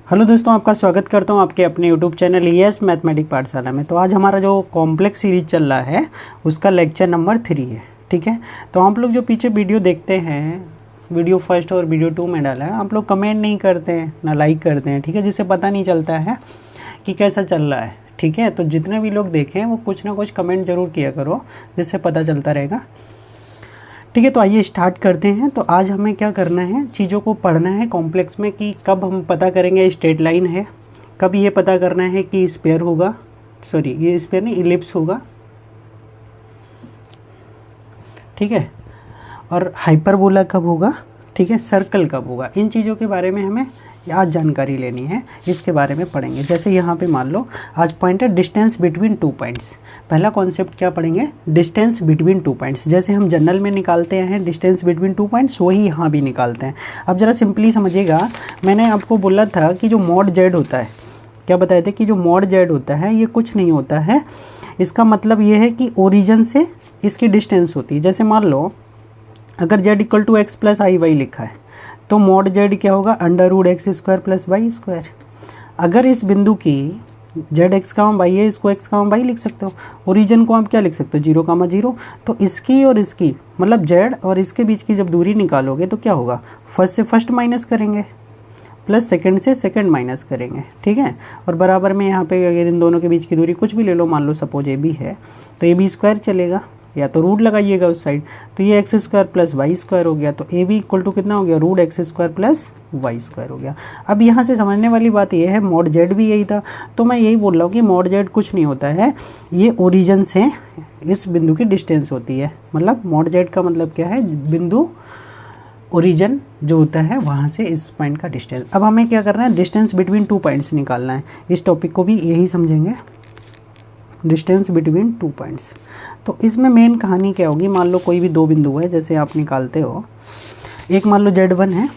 Hello दोस्तों, आपका स्वागत करता हूं आपके अपने यूट्यूब चैनल ईएस मैथमेटिक पाठशाला में। तो आज हमारा जो कॉम्प्लेक्स सीरीज चल रहा है उसका लेक्चर नंबर 3 है। ठीक है, तो आप लोग जो पीछे वीडियो देखते हैं, वीडियो फर्स्ट और वीडियो 2 में डाला है, आप लोग कमेंट नहीं करते हैं ना लाइक करते हैं। ठीक है, जिससे पता नहीं चलता है कि कैसा चल रहा है। ठीक है, तो जितने भी लोग देखें वो कुछ ना कुछ कमेंट ज़रूर किया करो, जिससे पता चलता रहेगा। ठीक है, तो आइए स्टार्ट करते हैं। तो आज हमें क्या करना है, चीज़ों को पढ़ना है कॉम्प्लेक्स में कि कब हम पता करेंगे स्ट्रेट लाइन है, कब ये पता करना है कि स्क्वायर होगा, सॉरी ये स्क्वायर नहीं इलिप्स होगा। ठीक है, और हाइपरबोला कब होगा, ठीक है, सर्कल कब होगा। इन चीज़ों के बारे में हमें आज जानकारी लेनी है, इसके बारे में पढ़ेंगे। जैसे यहाँ पे मान लो आज पॉइंट है डिस्टेंस बिटवीन टू पॉइंट्स। पहला कॉन्सेप्ट क्या पढ़ेंगे, डिस्टेंस बिटवीन टू पॉइंट्स। जैसे हम जनरल में निकालते हैं डिस्टेंस बिटवीन टू पॉइंट्स, वही यहाँ भी निकालते हैं। अब ज़रा सिंपली समझिएगा, मैंने आपको बोला था कि जो मॉड जेड होता है, क्या बताए थे कि जो मॉड जेड होता है ये कुछ नहीं होता है। इसका मतलब ये है कि ओरिजिन से इसकी डिस्टेंस होती है। जैसे मान लो अगर z equal to x plus i y लिखा है तो मॉड जेड क्या होगा, under root x square plus y square. अगर इस बिंदु की जेड एक्स का वाई है, इसको एक्स का वाई लिख सकते हो। ओरिजिन को आप क्या लिख सकते हो, 0,0। तो इसकी और इसकी मतलब जेड और इसके बीच की जब दूरी निकालोगे तो क्या होगा, फर्स्ट से फर्स्ट माइनस करेंगे प्लस सेकंड से सेकंड माइनस करेंगे। ठीक है, और बराबर में यहाँ पे अगर इन दोनों के बीच की दूरी कुछ भी ले लो, मान लो सपोज ए बी है तो ए बी स्क्वायर चलेगा, या तो रूट लगाइएगा उस साइड। तो ये x square plus y square हो गया, तो ए बी इक्वल टू कितना हो गया, root x square plus y square हो गया। अब यहाँ से समझने वाली बात ये है, मॉड जेड भी यही था। तो मैं यही बोल रहा हूँ कि मॉड जेड कुछ नहीं होता है, ये ओरिजिन से इस बिंदु की डिस्टेंस होती है। मतलब मॉड जेड का मतलब क्या है, बिंदु ओरिजिन जो होता है वहाँ से इस पॉइंट का डिस्टेंस। अब हमें क्या करना है, डिस्टेंस बिटवीन टू पॉइंट्स निकालना है। इस टॉपिक को भी यही समझेंगे, डिस्टेंस बिटवीन टू पॉइंट्स। तो इसमें मेन कहानी क्या होगी, मान लो कोई भी दो बिंदु है, जैसे आप निकालते हो, एक मान लो Z1 है।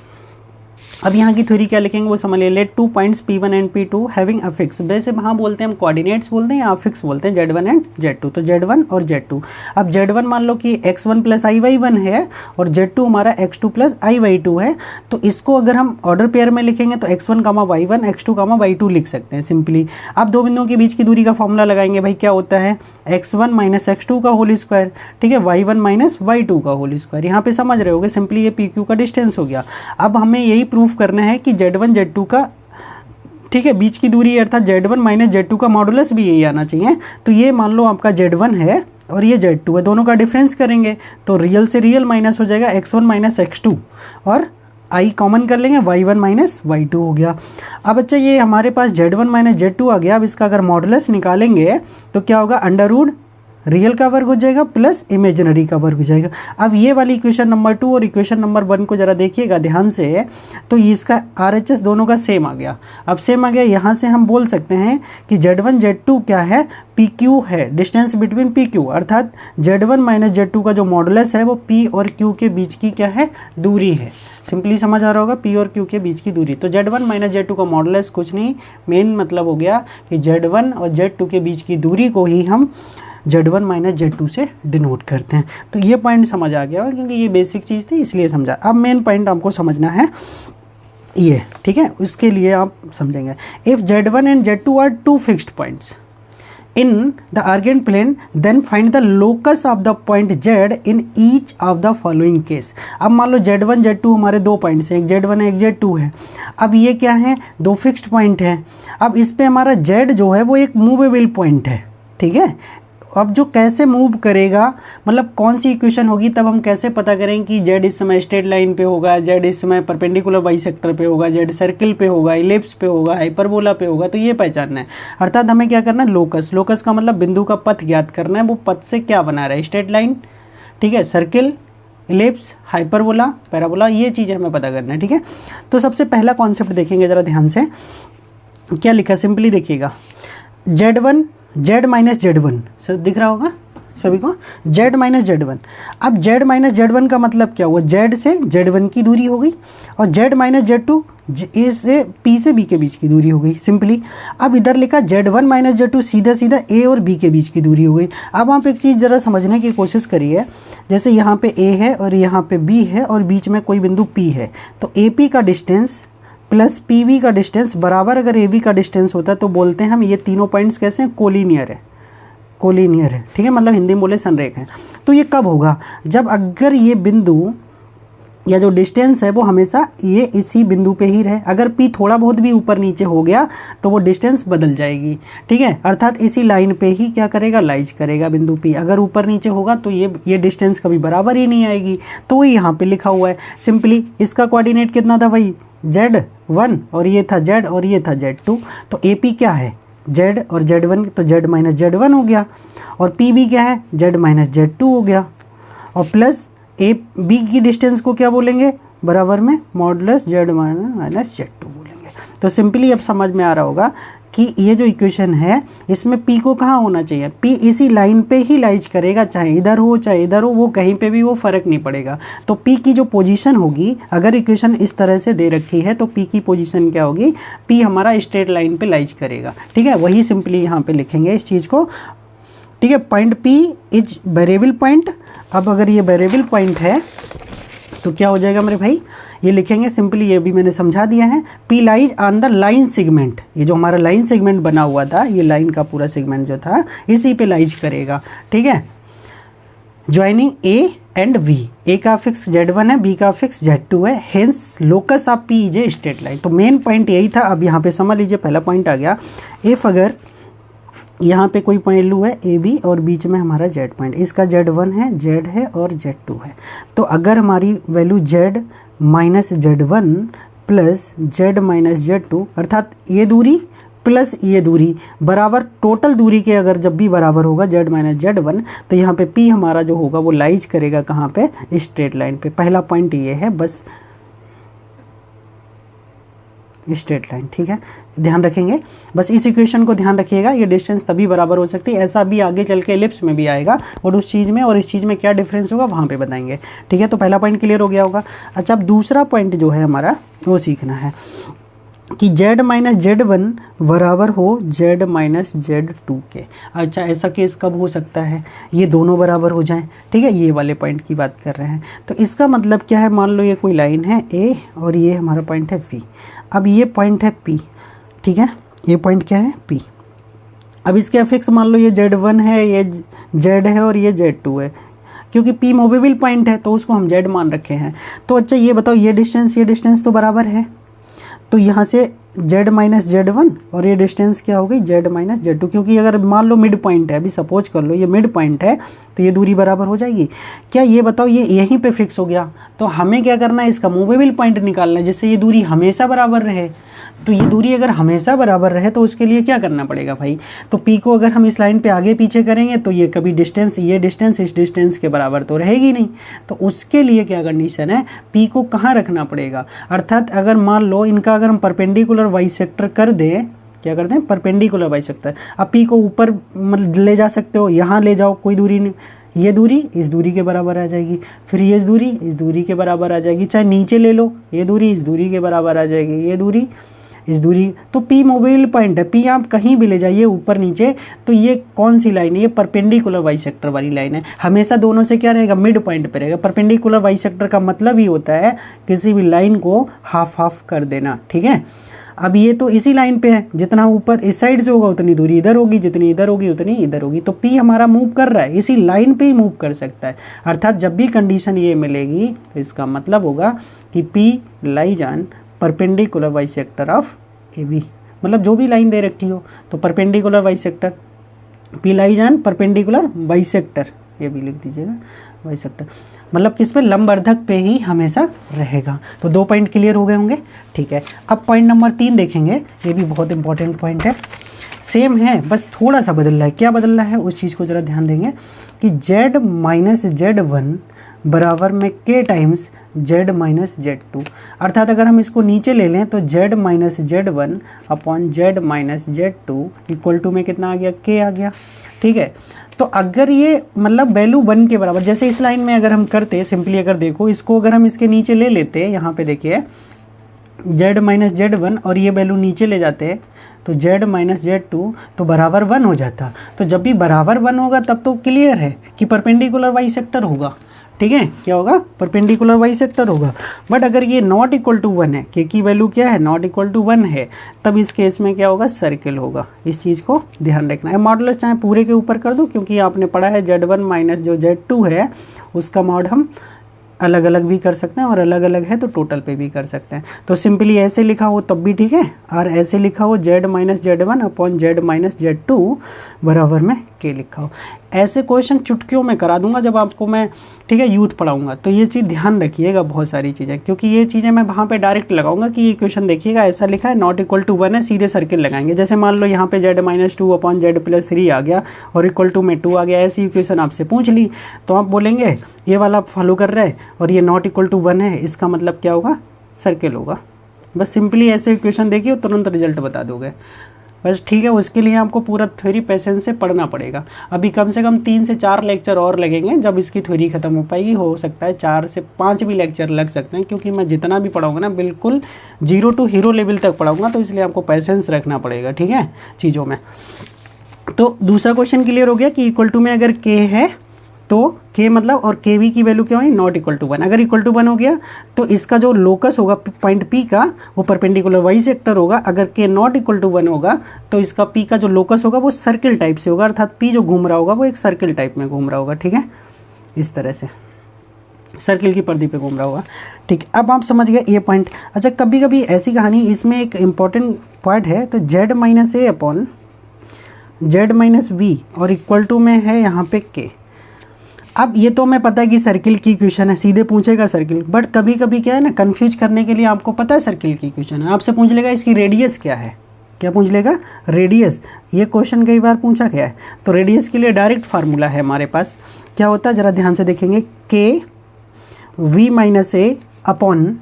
अब यहाँ की थ्योरी क्या लिखेंगे वो समझ लिया। Let two points P1 and P2 having affix, वैसे वहाँ बोलते हैं हम कोऑर्डिनेट्स बोलते हैं या अफिक्स बोलते हैं, Z1 एंड Z2। तो Z1 और Z2। अब Z1 मान लो कि x1 प्लस IY1 है और Z2 हमारा x2 प्लस IY2 है। तो इसको अगर हम ऑर्डर पेयर में लिखेंगे तो x1 Y1 x2 Y2 लिख सकते हैं सिंपली। अब दो बिंदुओं के बीच की दूरी का फॉर्मूला लगाएंगे, भाई क्या होता है, x1 माइनस x2 का होल स्क्वायर। ठीक है, y1 माइनस y2 का होल स्क्वायर। यहाँ पे समझ रहे होगे, सिंपली ये PQ का डिस्टेंस हो गया। अब हमें यही प्रूफ करना है कि Z1 Z2 का, ठीक है, बीच की दूरी अर्थात Z1 माइनस Z2 का मॉडुलस भी यही आना चाहिए। तो ये मान लो आपका Z1 है और ये Z2 है, दोनों का डिफरेंस करेंगे तो रियल से रियल माइनस हो जाएगा, x1 माइनस x2 और आई कॉमन कर लेंगे, y1 माइनस y2 हो गया। अब अच्छा ये हमारे पास Z1 माइनस Z2 आ गया। अब इसका अगर मॉडुलस निकालेंगे तो क्या होगा, अंडर रूट रियल का वर्ग हो जाएगा प्लस इमेजिनरी का वर्ग हो जाएगा। अब ये वाली इक्वेशन नंबर 2 और इक्वेशन नंबर 1 को ज़रा देखिएगा ध्यान से, तो इसका RHS दोनों का सेम आ गया। अब सेम आ गया, यहाँ से हम बोल सकते हैं कि Z1 Z2 क्या है, PQ है, डिस्टेंस बिटवीन PQ, अर्थात Z1 माइनस Z2 का जो मॉडुलस है वो P और Q के बीच की क्या है, दूरी है। सिंपली समझ आ रहा होगा, P और Q के बीच की दूरी। तो Z1 माइनस Z2 का मॉडुलस कुछ नहीं, मेन मतलब हो गया कि Z1 और Z2 के बीच की दूरी को ही हम Z1 माइनस Z2 से डिनोट करते हैं। तो ये पॉइंट समझ आ गया, क्योंकि ये बेसिक चीज़ थी इसलिए समझा। अब मेन पॉइंट आपको समझना है ये, ठीक है, उसके लिए आप समझेंगे। If Z1 and Z2 are two fixed points in the Argand plane, then find the locus of the point Z in each of the following case. अब मान लो Z1 Z2 हमारे दो पॉइंट्स हैं, एक Z1 है एक Z2 है। अब ये क्या है, दो फिक्स्ड पॉइंट है। अब इस पे हमारा Z जो है वो एक मूवेबल पॉइंट है। ठीक है, अब जो कैसे मूव करेगा, मतलब कौन सी इक्वेशन होगी, तब हम कैसे पता करें कि Z इस समय स्ट्रेट लाइन पे होगा, Z इस समय परपेंडिकुलर बाइसेक्टर पे होगा, Z सर्किल पे होगा, इलिप्स पे होगा, हाइपरबोला पे होगा। तो ये पहचानना है, अर्थात हमें क्या करना है, लोकस। लोकस का मतलब बिंदु का पथ ज्ञात करना है, वो पथ से क्या बना रहा है, स्ट्रेट लाइन, ठीक है, सर्किल, इलिप्स, हाइपरबोला, पैराबोला, ये चीज़ें हमें पता करना है। ठीक है, तो सबसे पहला कॉन्सेप्ट देखेंगे ज़रा ध्यान से, क्या लिखा, सिंपली देखिएगा, Z1 Z minus Z1, sir दिख रहा होगा सभी को, Z माइनस Z1। अब Z माइनस Z1 का मतलब क्या हुआ, Z से Z1 की दूरी हो गई, और Z माइनस Z2 A से P से B के बीच की दूरी हो गई सिंपली। अब इधर लिखा Z1 माइनस Z2, सीधा सीधा A और B के बीच की दूरी हो गई। अब आप एक चीज़ ज़रा समझने की कोशिश करिए, जैसे यहाँ पे A है और यहाँ पे B है और बीच में कोई बिंदु P है, तो AP का डिस्टेंस प्लस पी वी का डिस्टेंस बराबर अगर ए वी का डिस्टेंस होता है तो बोलते हैं हम ये तीनों पॉइंट्स कैसे हैं, कोलिनियर है, कोलिनियर है, ठीक है, मतलब हिंदी में बोले संरेख है। तो ये कब होगा, जब अगर ये बिंदु या जो डिस्टेंस है वो हमेशा ये इसी बिंदु पे ही रहे। अगर P थोड़ा बहुत भी ऊपर नीचे हो गया तो वो डिस्टेंस बदल जाएगी, ठीक है, अर्थात इसी लाइन पे ही क्या करेगा, लाइज करेगा बिंदु P। अगर ऊपर नीचे होगा तो ये डिस्टेंस कभी बराबर ही नहीं आएगी। तो वही यहाँ पे लिखा हुआ है सिंपली, इसका कोऑर्डिनेट कितना था भाई, Z1 और ये था Z और ये था Z2। तो AP क्या है, Z और Z1, तो Z माइनस Z1 हो गया, और PB क्या है, Z माइनस Z2 हो गया, और प्लस ए बी की डिस्टेंस को क्या बोलेंगे, बराबर में मॉडुलस Z माइनस Z2 बोलेंगे। तो सिंपली अब समझ में आ रहा होगा कि ये जो इक्वेशन है इसमें P को कहाँ होना चाहिए, P इसी लाइन पे ही लाइज करेगा, चाहे इधर हो चाहे इधर हो, वो कहीं पे भी वो फ़र्क नहीं पड़ेगा। तो P की जो पोजीशन होगी, अगर इक्वेशन इस तरह से दे रखी है तो P की पोजीशन क्या होगी, P हमारा स्ट्रेट लाइन पे लाइज करेगा, ठीक है, वही सिंपली यहाँ पे लिखेंगे इस चीज़ को, ठीक है। Point P is variable point. अब अगर ये वेरिएबल पॉइंट है तो क्या हो जाएगा मेरे भाई, ये लिखेंगे सिंपली, ये भी मैंने समझा दिया है, P lies on the line segment. ये जो हमारा लाइन सेगमेंट बना हुआ था, ये लाइन का पूरा सेगमेंट जो था इसी पे लाइज करेगा, ठीक है, joining A and V। A का फिक्स Z1 है, B का फिक्स Z2 है, hence locus of P is a straight line. तो मेन पॉइंट यही था। अब यहाँ पे समझ लीजिए पहला पॉइंट आ गया, इफ अगर यहाँ पे कोई पॉइंट लू है ए बी और बीच में हमारा Z पॉइंट, इसका Z1 है, Z है और Z2 है। तो अगर हमारी value Z minus Z1 plus Z minus Z2 अर्थात ये दूरी प्लस ये दूरी बराबर, टोटल दूरी के अगर जब भी बराबर होगा Z माइनस Z1, तो यहाँ पे P हमारा जो होगा वो लाइज करेगा कहाँ पे, स्ट्रेट लाइन पे। पहला पॉइंट ये है, बस स्ट्रेट लाइन, ठीक है, ध्यान रखेंगे, बस इस इक्वेशन को ध्यान रखिएगा। ये डिस्टेंस तभी बराबर हो सकती है, ऐसा भी आगे चल के एलिप्स में भी आएगा, और उस चीज़ में और इस चीज़ में क्या डिफरेंस होगा वहाँ पे बताएंगे, ठीक है। तो पहला पॉइंट क्लियर हो गया होगा। अच्छा, अब दूसरा पॉइंट जो है हमारा वो सीखना है कि Z माइनस Z1 बराबर हो Z माइनस Z2 के। अच्छा, ऐसा केस कब हो सकता है, ये दोनों बराबर हो जाएं, ठीक है, ये वाले पॉइंट की बात कर रहे हैं। तो इसका मतलब क्या है, मान लो ये कोई लाइन है A और ये हमारा पॉइंट है V। अब ये पॉइंट है P, ठीक है, ये पॉइंट क्या है P। अब इसके फिक्स मान लो ये Z1 है, ये Z है और ये Z2 है, क्योंकि P मूवेबल पॉइंट है तो उसको हम Z मान रखे हैं। तो अच्छा ये बताओ, ये डिस्टेंस तो बराबर है, तो यहाँ से Z माइनस Z1 और ये डिस्टेंस क्या हो गई, Z माइनस Z2, क्योंकि अगर मान लो मिड पॉइंट है, अभी सपोज कर लो ये मिड पॉइंट है, तो ये दूरी बराबर हो जाएगी। क्या ये बताओ, ये यहीं पे फिक्स हो गया, तो हमें क्या करना है, इसका मूवेबल पॉइंट निकालना है जिससे ये दूरी हमेशा बराबर रहे। तो ये दूरी अगर हमेशा बराबर रहे तो उसके लिए क्या करना पड़ेगा भाई, तो P को अगर हम इस लाइन पे आगे पीछे करेंगे तो ये कभी डिस्टेंस, ये डिस्टेंस इस डिस्टेंस के बराबर तो रहेगी नहीं। तो उसके लिए क्या कंडीशन है, P को कहाँ रखना पड़ेगा, अर्थात अगर मान लो इनका अगर हम परपेंडिकुलर बाइसेक्टर कर दें, क्या करते हैं, परपेंडिकुलर बाइसेक्टर। अब P को ऊपर ले जा सकते हो, यहाँ ले जाओ, कोई दूरी नहीं, ये दूरी इस दूरी के बराबर आ जाएगी, फिर ये दूरी इस दूरी के बराबर आ जाएगी, चाहे नीचे ले लो, ये दूरी इस दूरी के बराबर आ जाएगी, ये दूरी इस दूरी। तो P मूवेबल पॉइंट है, P आप कहीं भी ले जाइए ऊपर नीचे, तो ये कौन सी लाइन है, ये परपेंडिकुलर बाइसेक्टर वाली लाइन है, हमेशा दोनों से क्या रहेगा, मिड पॉइंट पे रहेगा। परपेंडिकुलर बाइसेक्टर का मतलब ही होता है किसी भी लाइन को हाफ हाफ कर देना, ठीक है। अब ये तो इसी लाइन पे है, जितना ऊपर इस साइड से होगा उतनी दूरी इधर होगी, जितनी इधर होगी उतनी इधर होगी। तो P हमारा मूव कर रहा है, इसी लाइन पे ही मूव कर सकता है, अर्थात जब भी कंडीशन ये मिलेगी तो इसका मतलब होगा कि P lies on perpendicular bisector of AB, मतलब जो भी लाइन दे रखी हो तो perpendicular bisector, P lies on perpendicular bisector, ये भी लिख दीजिएगा, बाइसेक्टर मतलब किस पे, लंबवर्धक पे ही हमेशा रहेगा। तो 2 पॉइंट क्लियर हो गए होंगे, ठीक है। अब पॉइंट नंबर 3 देखेंगे, ये भी बहुत इंपॉर्टेंट पॉइंट है, सेम है बस थोड़ा सा बदल रहा है। क्या बदल रहा है उस चीज़ को ज़रा ध्यान देंगे कि Z माइनस Z1 बराबर में K times Z minus Z2, अर्थात अगर हम इसको नीचे ले लें तो Z minus Z1 upon Z minus Z2 equal to में कितना आ गया, K आ गया, ठीक है। तो अगर ये मतलब वैल्यू 1 के बराबर, जैसे इस लाइन में अगर हम करते सिंपली, अगर देखो इसको अगर हम इसके नीचे ले लेते, यहाँ पे देखिए Z माइनस Z1 और ये वैल्यू नीचे ले जाते तो Z माइनस Z2 तो बराबर 1 हो जाता। तो जब भी बराबर 1 होगा तब तो क्लियर है कि परपेंडिकुलर बाइसेक्टर होगा, ठीक है, क्या होगा, परपेंडिकुलर बाइसेक्टर होगा। बट अगर ये नॉट इक्वल टू 1 है, के की वैल्यू क्या है, नॉट इक्वल टू 1 है, तब इस केस में क्या होगा, सर्किल होगा। इस चीज़ को ध्यान रखना है। मॉडुलस चाहे पूरे के ऊपर कर दो, क्योंकि आपने पढ़ा है Z1 माइनस जो Z2 है उसका मॉड हम अलग अलग भी कर सकते हैं, और अलग अलग है तो टोटल पे भी कर सकते हैं। तो सिंपली ऐसे लिखा हो तब भी ठीक है, और ऐसे लिखा हो Z minus Z1 upon Z minus Z2 बराबर में K लिखा हो। ऐसे क्वेश्चन चुटकियों में करा दूंगा जब आपको मैं, ठीक है, यूथ पढ़ाऊंगा। तो ये चीज़ ध्यान रखिएगा, बहुत सारी चीज़ें, क्योंकि ये चीज़ें मैं वहाँ पे डायरेक्ट लगाऊंगा कि ये क्वेश्चन देखिएगा ऐसा लिखा है नॉट इक्वल टू 1 है, सीधे सर्किल लगाएंगे। जैसे मान लो यहाँ पे Z minus 2 upon Z plus 3 आ गया और इक्वल टू में 2 आ गया, ऐसी इक्वेशन आपसे पूछ ली तो आप बोलेंगे ये वाला फॉलो कर रहा है और ये नॉट इक्वल टू 1 है, इसका मतलब क्या होगा, सर्किल होगा। बस सिंपली ऐसे इक्वेशन देखिए और तुरंत रिजल्ट बता दोगे बस, ठीक है। उसके लिए आपको पूरा थ्योरी पेशेंस से पढ़ना पड़ेगा। अभी कम से कम 3 से 4 लेक्चर और लगेंगे जब इसकी थ्योरी खत्म हो पाएगी। हो सकता है 4 से 5 भी लेक्चर लग सकते हैं, क्योंकि मैं जितना भी पढ़ाऊंगा ना बिल्कुल 0 टू हीरो लेवल तक पढ़ाऊंगा, तो इसलिए आपको पेशेंस रखना पड़ेगा, ठीक है, चीज़ों में। तो दूसरा क्वेश्चन क्लियर हो गया कि इक्वल टू में अगर के है तो के मतलब, और के वी की वैल्यू क्या होगी, नॉट इक्वल टू 1। अगर इक्वल टू 1 हो गया तो इसका जो लोकस होगा पॉइंट पी का वो परपेंडिकुलर बाइसेक्टर होगा। अगर के नॉट इक्वल टू 1 होगा तो इसका पी का जो लोकस होगा वो सर्किल टाइप से होगा, अर्थात पी जो घूम रहा होगा वो एक सर्किल टाइप में घूम रहा होगा, ठीक है, इस तरह से सर्किल की परिधि पे घूम रहा होगा, ठीक। अब आप समझ गए ये पॉइंट। अच्छा, कभी कभी ऐसी कहानी, इसमें एक इंपॉर्टेंट पॉइंट है, तो z minus a upon z minus v और इक्वल टू में है यहाँ पे के। अब ये तो मैं पता है कि सर्किल की इक्वेशन है, सीधे पूछेगा सर्किल, बट कभी कभी क्या है ना, कंफ्यूज करने के लिए आपको पता है सर्किल की इक्वेशन है, आपसे पूछ लेगा इसकी रेडियस क्या है, क्या पूछ लेगा, रेडियस। ये क्वेश्चन कई बार पूछा गया है। तो रेडियस के लिए डायरेक्ट फार्मूला है हमारे पास, क्या होता है ज़रा ध्यान से देखेंगे, के वी माइनस ए अपॉन,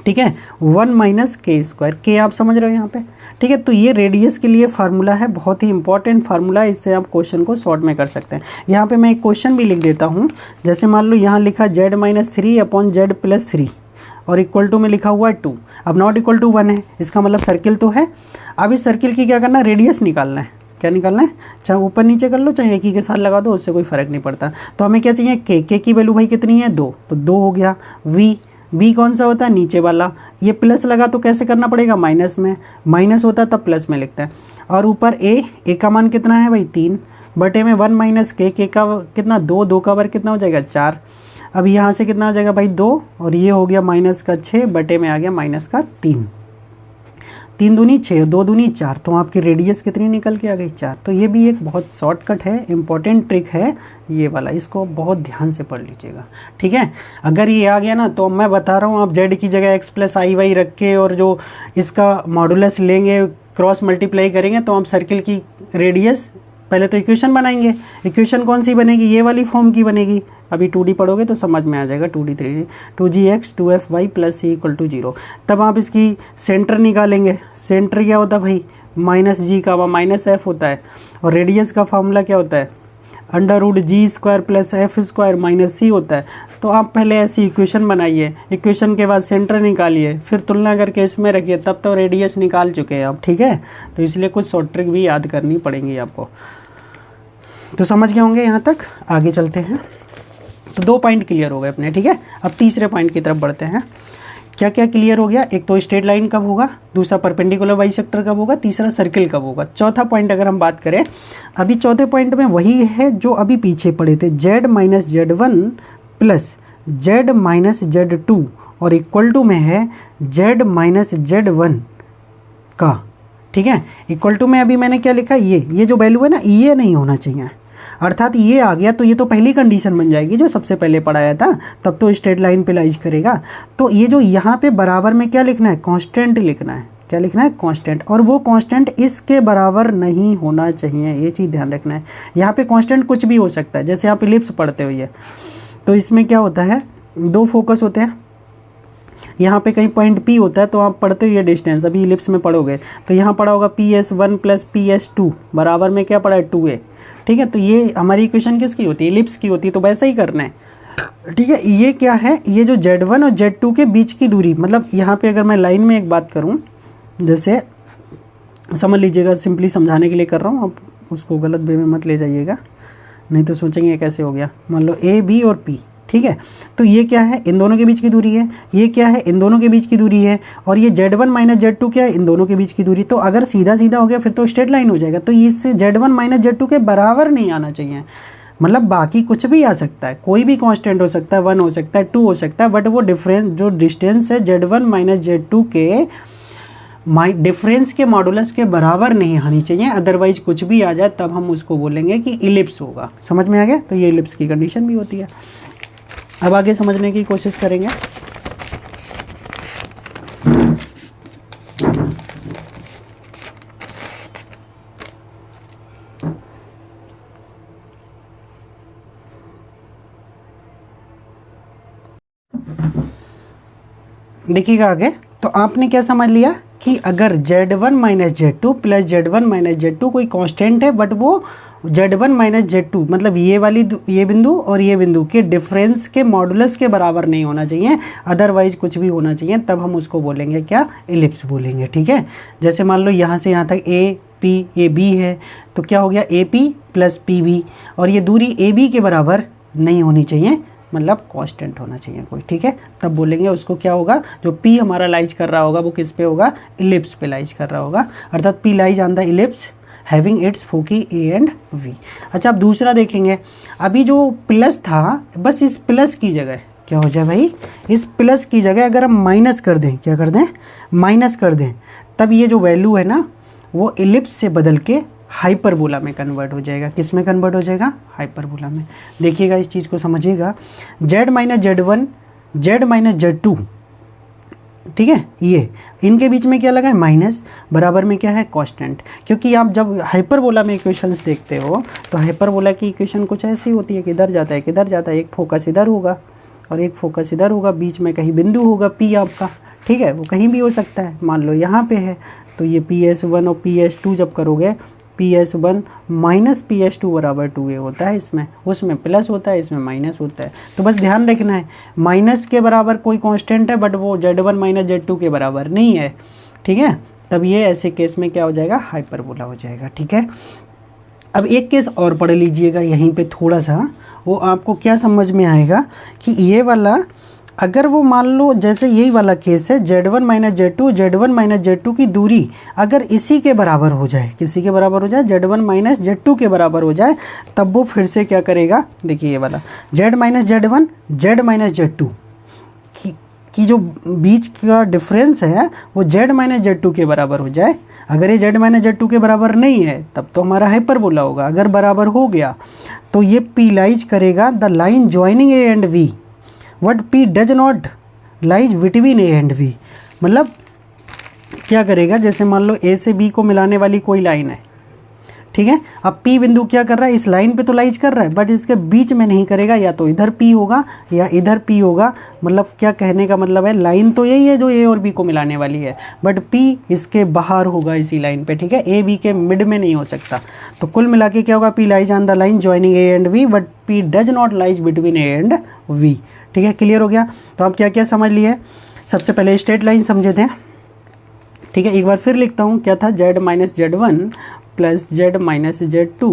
ठीक है, 1 माइनस के स्क्वायर। के आप समझ रहे हो यहाँ पे, ठीक है। तो ये रेडियस के लिए फार्मूला है, बहुत ही इंपॉर्टेंट फार्मूला है, इससे आप क्वेश्चन को शॉर्ट में कर सकते हैं। यहाँ पे मैं एक क्वेश्चन भी लिख देता हूँ, जैसे मान लो यहाँ लिखा Z minus 3 upon Z plus 3 और इक्वल टू में लिखा हुआ है 2। अब नॉट इक्वल टू 1 है, इसका मतलब सर्किल तो है। अब इस सर्किल की क्या करना है, रेडियस निकालना है। क्या निकालना है, चाहे ऊपर नीचे कर लो चाहे एक ही के साथ लगा दो, उससे कोई फ़र्क नहीं पड़ता। तो हमें क्या चाहिए, के की वैल्यू भाई कितनी है, 2, तो 2 हो गया। बी कौन सा होता है, नीचे वाला, ये प्लस लगा तो कैसे करना पड़ेगा, माइनस में, माइनस होता है तब प्लस में लिखता है। और ऊपर ए का मान कितना है भाई 3 बटे में 1 माइनस के का कितना 2, 2 का वर्ग कितना हो जाएगा 4। अब यहाँ से कितना हो जाएगा भाई 2, और ये हो गया माइनस का 6 बटे में आ गया माइनस का 3, 3 दूनी 6, 2 दूनी 4, तो आपकी रेडियस कितनी निकल के आ गई 4। तो ये भी एक बहुत शॉर्टकट है, इंपॉर्टेंट ट्रिक है ये वाला, इसको बहुत ध्यान से पढ़ लीजिएगा, ठीक है। अगर ये आ गया ना तो मैं बता रहा हूँ, आप जेड की जगह एक्स प्लस आई वाई रख के और जो इसका मॉडुलस लेंगे, क्रॉस मल्टीप्लाई करेंगे, तो आप सर्किल की रेडियस, पहले तो इक्वेशन बनाएंगे। इक्वेशन कौन सी बनेगी, ये वाली फॉर्म की बनेगी। अभी 2D पढ़ोगे तो समझ में आ जाएगा, 2D 3D, 2gx 2fy plus C equal to 0। तब आप इसकी सेंटर निकालेंगे। सेंटर क्या होता है भाई, माइनस जी का माइनस एफ होता है, और रेडियस का फार्मूला क्या होता है, √g² plus F square minus C होता है। तो आप पहले ऐसी इक्वेशन बनाइए, इक्वेशन के बाद सेंटर निकालिए, फिर तुलना करके इसमें रखिए, तब तो रेडियस निकाल चुके हैं आप, ठीक है। तो इसलिए कुछ शॉर्ट ट्रिक भी याद करनी पड़ेंगी आपको। तो समझ गए होंगे यहाँ तक, आगे चलते हैं। तो 2 पॉइंट क्लियर हो गए अपने, ठीक है। अब तीसरे पॉइंट की तरफ बढ़ते हैं। क्या क्या क्लियर हो गया, एक तो स्ट्रेट लाइन कब होगा, दूसरा परपेंडिकुलर बाइसेक्टर कब होगा, तीसरा सर्किल कब होगा। चौथा पॉइंट अगर हम बात करें, अभी चौथे पॉइंट में वही है जो अभी पीछे पड़े थे, Z minus Z1 plus Z minus Z2 और इक्वल टू में है Z माइनस Z1 का, ठीक है। इक्वल टू में अभी मैंने क्या लिखा, ये जो वैल्यू है ना, ये नहीं होना चाहिए, अर्थात ये आ गया तो ये तो पहली कंडीशन बन जाएगी जो सबसे पहले पढ़ाया था, तब तो स्ट्रेट लाइन पे लाइज करेगा। तो ये जो यहाँ पे बराबर में क्या लिखना है, कांस्टेंट लिखना है। क्या लिखना है, कांस्टेंट, और वो कांस्टेंट इसके बराबर नहीं होना चाहिए, ये चीज़ ध्यान रखना है। यहाँ पे कांस्टेंट कुछ भी हो सकता है, जैसे आप इलिप्स पढ़ते हो ये, तो इसमें क्या होता है, 2 फोकस होते हैं। यहाँ पे कहीं पॉइंट P होता है, तो आप पढ़ते हो ये डिस्टेंस, अभी इलिप्स में पढ़ोगे तो यहाँ पढ़ा होगा PS1 प्लस PS2 बराबर में क्या पढ़ा है 2a, ठीक है। तो ये हमारी इक्वेशन किसकी होती है, इलिप्स की होती है, तो वैसा ही करना है, ठीक है। ये क्या है, ये जो Z1 और Z2 के बीच की दूरी, मतलब यहाँ पे अगर मैं लाइन में एक बात करूँ, जैसे समझ लीजिएगा, सिंपली समझाने के लिए कर रहा हूँ, आप उसको गलत वे में मत ले जाइएगा, नहीं तो सोचेंगे कैसे हो गया। मान लो A B और P, ठीक है। तो ये क्या है, इन दोनों के बीच की दूरी है, ये क्या है, इन दोनों के बीच की दूरी है, और ये Z1 माइनस Z2 क्या है, इन दोनों के बीच की दूरी। तो अगर सीधा सीधा हो गया फिर तो स्ट्रेट लाइन हो जाएगा, तो इससे Z1 माइनस Z2 के बराबर नहीं आना चाहिए। मतलब बाकी कुछ भी आ सकता है, कोई भी कांस्टेंट हो सकता है, 1 हो सकता है, 2 हो सकता है, बट वो डिफरेंस जो डिस्टेंस है Z1 माइनस Z2 के डिफरेंस के मॉडुलस के बराबर नहीं आनी चाहिए, अदरवाइज कुछ भी आ जाए तब हम उसको बोलेंगे कि इलिप्स होगा। समझ में आ गया? तो ये इलिप्स की कंडीशन भी होती है। अब आगे समझने की कोशिश करेंगे। देखिएगा आगे, तो आपने क्या समझ लिया कि अगर Z1 minus Z2 plus Z1 minus Z2 कोई कांस्टेंट है, बट वो Z1 माइनस Z2 मतलब ये बिंदु और ये बिंदु के डिफरेंस के मॉडुलस के बराबर नहीं होना चाहिए, अदरवाइज कुछ भी होना चाहिए, तब हम उसको बोलेंगे क्या, इलिप्स बोलेंगे। ठीक है। जैसे मान लो यहाँ से यहाँ तक AP है, तो क्या हो गया AP प्लस PB, और ये दूरी AB के बराबर नहीं होनी चाहिए, मतलब कांस्टेंट होना चाहिए कोई। ठीक है। तब बोलेंगे उसको क्या होगा, जो P हमारा लाइज कर रहा होगा वो किस पे होगा, इलिप्स पे लाइज कर रहा होगा, अर्थात P lies on the ellipse having its foci A and V। अच्छा, अब दूसरा देखेंगे। अभी जो प्लस था, बस इस प्लस की जगह क्या हो जाए भाई, इस प्लस की जगह अगर हम माइनस कर दें, क्या कर दें, माइनस कर दें, तब ये जो वैल्यू है ना वो इलिप्स से बदल के हाइपरबोला में कन्वर्ट हो जाएगा। किस में कन्वर्ट हो जाएगा, हाइपरबोला में। देखिएगा इस चीज़ को समझिएगा, Z minus Z1 Z minus Z2, ठीक है, ये इनके बीच में क्या लगा है, माइनस, बराबर में क्या है, कांस्टेंट। क्योंकि आप जब हाइपरबोला में इक्वेशंस देखते हो तो हाइपरबोला की इक्वेशन कुछ ऐसी होती है कि इधर जाता है, किधर जाता है, एक फोकस इधर होगा और एक फोकस इधर होगा, बीच में कहीं बिंदु होगा P आपका। ठीक है, वो कहीं भी हो सकता है, मान लो यहाँ पे है, तो ये PS1 और PS2 जब करोगे, PS1 माइनस PS2 बराबर 2A होता है, इसमें उसमें प्लस होता है, इसमें माइनस होता है। तो बस ध्यान रखना है, माइनस के बराबर कोई कांस्टेंट है बट वो Z1 माइनस Z2 के बराबर नहीं है। ठीक है, तब ये ऐसे केस में क्या हो जाएगा, हाइपरबोला हो जाएगा। ठीक है। अब एक केस और पढ़ लीजिएगा यहीं पे थोड़ा सा, वो आपको क्या समझ में आएगा कि ये वाला, अगर वो मान लो जैसे यही वाला केस है, Z1 माइनस Z2 की दूरी अगर इसी के बराबर हो जाए, किसी के बराबर हो जाए, Z1 माइनस Z2 के बराबर हो जाए, तब वो फिर से क्या करेगा, देखिए ये वाला Z minus Z1 Z minus Z2 की जो बीच का डिफरेंस है वो Z माइनस Z2 के बराबर हो जाए। अगर ये Z माइनस Z2 के बराबर नहीं है तब तो हमारा हाइपरबोला होगा। अगर बराबर हो गया तो ये P लाइज करेगा the line joining A and V, what P does not lies between A and V। मतलब क्या करेगा, जैसे मान लो A से B को मिलाने वाली कोई लाइन है, ठीक है, अब P बिंदु क्या कर रहा है, इस लाइन पे तो लाइज कर रहा है बट इसके बीच में नहीं करेगा, या तो इधर P होगा या इधर P होगा। मतलब क्या कहने का मतलब है, लाइन तो यही है जो A और B को मिलाने वाली है, बट P इसके बाहर होगा इसी लाइन पे। ठीक है, A B के मिड में नहीं हो सकता। तो कुल मिला के क्या होगा, P lies on the line joining A and V but P does not lies between A and V। ठीक है, क्लियर हो गया। तो आप क्या क्या समझ लिए, सबसे पहले स्ट्रेट लाइन समझे थे। ठीक है, एक बार फिर लिखता हूँ, क्या था, Z minus Z1 plus Z minus Z2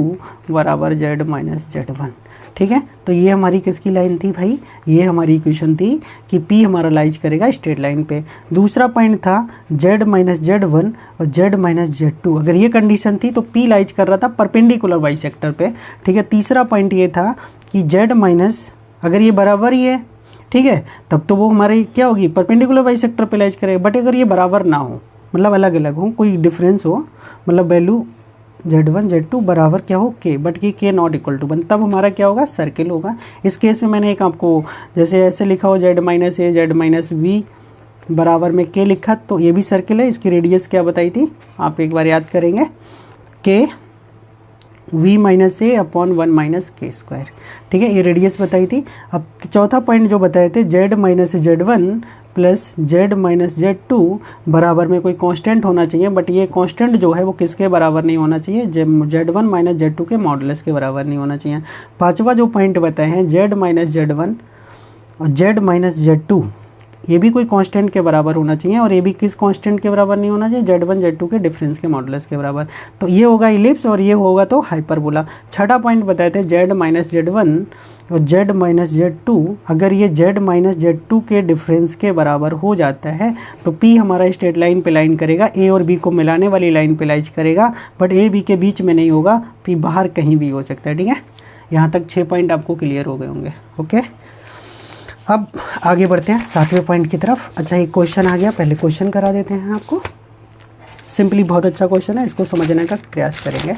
बराबर Z माइनस Z1। ठीक है, तो ये हमारी किसकी लाइन थी भाई, ये हमारी इक्वेशन थी कि P हमारा लाइज करेगा स्ट्रेट लाइन पे। दूसरा पॉइंट था Z माइनस Z1 और Z माइनस Z2, अगर ये कंडीशन थी तो P लाइज कर रहा था परपेंडिकुलर बाइसेक्टर पे। ठीक है, तीसरा पॉइंट ये था कि Z माइनस, अगर ये बराबर ही है, ठीक है, तब तो वो हमारी क्या होगी, परपेंडिकुलर बाइसेक्टर पे लाइज करेगा। बट अगर ये बराबर ना हो, मतलब अलग अलग हो, कोई डिफरेंस हो, मतलब वैल्यू Z1 Z2 बराबर क्या हो K, बट कि K नॉट इक्वल टू 1, तब हमारा क्या होगा, सर्किल होगा। इस केस में मैंने एक आपको जैसे ऐसे लिखा हो, Z minus A Z minus V बराबर में K लिखा, तो ये भी सर्किल है। इसकी रेडियस क्या बताई थी, आप एक बार याद करेंगे, K V minus A upon 1 minus K square. ठीक है, ये रेडियस बताई थी। अब चौथा पॉइंट जो बताए थे, Z minus Z1 plus Z minus Z2 बराबर में कोई कांस्टेंट होना चाहिए, बट ये कांस्टेंट जो है वो किसके बराबर नहीं होना चाहिए, Z1 माइनस Z2 के मॉडुलस के बराबर नहीं होना चाहिए। पांचवा जो पॉइंट बताए हैं, Z माइनस Z1 और Z माइनस Z2 ये भी कोई कांस्टेंट के बराबर होना चाहिए, और ये भी किस कांस्टेंट के बराबर नहीं होना चाहिए, Z1 Z2 के डिफरेंस के मॉडुलस के बराबर। तो ये होगा इलिप्स और ये होगा तो हाइपरबोला। छठा पॉइंट बताए थे Z माइनस Z1 और Z माइनस Z2, अगर ये Z माइनस Z2 के डिफरेंस के बराबर हो जाता है तो P हमारा स्ट्रेट लाइन पे लाइन करेगा, A और B को मिलाने वाली लाइन पे लाइन करेगा, बट A B के बीच में नहीं होगा, P बाहर कहीं भी हो सकता है। ठीक है, यहाँ तक 6 पॉइंट आपको क्लियर हो गए होंगे। ओके, अब आगे बढ़ते हैं 7वें पॉइंट की तरफ। अच्छा, एक क्वेश्चन आ गया, पहले क्वेश्चन करा देते हैं आपको। सिंपली बहुत अच्छा क्वेश्चन है, इसको समझने का प्रयास करेंगे।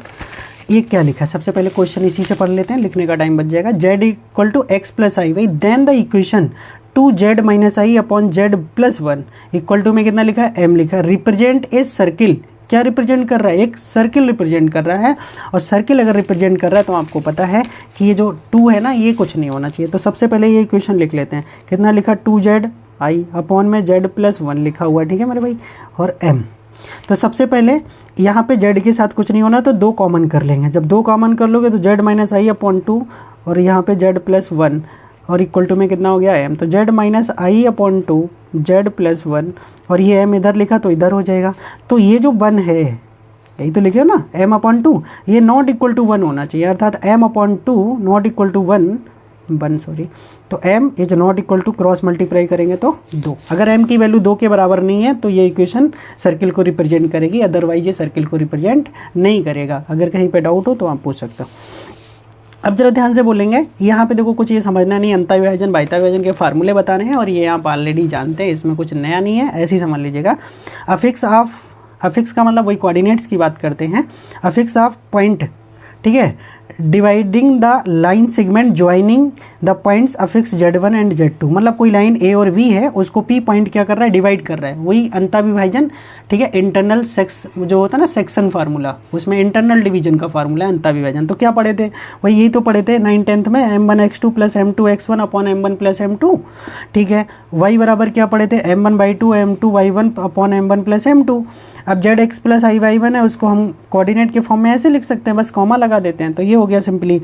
ये क्या लिखा है, सबसे पहले क्वेश्चन इसी से पढ़ लेते हैं, लिखने का टाइम बच जाएगा। Z equal to x plus i y, then the equation 2Z minus i upon Z plus 1 equal to में कितना लिखा है, M लिखा है। रिप्रेजेंट ए सर्किल, क्या रिप्रेजेंट कर रहा है, एक सर्किल रिप्रेजेंट कर रहा है, और सर्किल अगर रिप्रेजेंट कर रहा है तो आपको पता है कि ये जो 2 है ना, ये कुछ नहीं होना चाहिए। तो सबसे पहले ये इक्वेशन लिख लेते हैं, कितना लिखा, 2Z आई अपॉन में Z प्लस 1 लिखा हुआ है। ठीक है मेरे भाई, और M। तो सबसे पहले यहाँ पे Z के साथ कुछ नहीं होना, तो 2 कॉमन कर लेंगे। जब 2 कॉमन कर लोगे तो Z माइनस आई अपॉन 2 और यहाँ पे Z प्लस 1 और इक्वल टू में कितना हो गया, M। तो Z minus i upon 2 Z plus 1 और ये M इधर लिखा तो इधर हो जाएगा। तो ये जो 1 है, यही तो लिखे हो ना, M अपॉन 2, ये नॉट इक्वल टू 1 होना चाहिए, अर्थात M upon 2 not equal to 1 sorry. तो M is not equal to, cross multiply करेंगे तो 2। अगर M की वैल्यू 2 के बराबर नहीं है तो ये इक्वेशन सर्किल को रिप्रेजेंट करेगी, अदरवाइज ये सर्किल को रिप्रेजेंट नहीं करेगा। अगर कहीं पे डाउट हो तो आप पूछ सकते हो। अब जरा ध्यान से बोलेंगे, यहाँ पे देखो कुछ ये समझना नहीं, अंतर विभाजन बाह्यता विभाजन के फार्मूले बताने हैं, और ये आप ऑलरेडी जानते हैं, इसमें कुछ नया नहीं है, ऐसे ही समझ लीजिएगा। अफिक्स का मतलब वही कोऑर्डिनेट्स की बात करते हैं। अफिक्स ऑफ पॉइंट, ठीक है, dividing the line segment joining the points affix Z1 and Z2, मतलब कोई लाइन A और B है, उसको P पॉइंट क्या कर रहा है, डिवाइड कर रहा है, वही अंतःविभाजन। ठीक है, इंटरनल सेक्स जो होता है ना, सेक्शन फार्मूला, उसमें इंटरनल डिवीजन का फार्मूला है अंतःविभाजन। तो क्या पढ़े थे, वही यही तो पढ़े थे 9th में, M1x2 plus M2x1 upon M1 plus M2। ठीक है, y बराबर क्या पढ़े थे, M1/2 M2y1 upon M1 plus M2। अब ZX प्लस IY1 है, उसको हम कोऑर्डिनेट के फॉर्म में ऐसे लिख सकते हैं, बस कॉमा लगा देते हैं, तो ये हो गया सिंपली।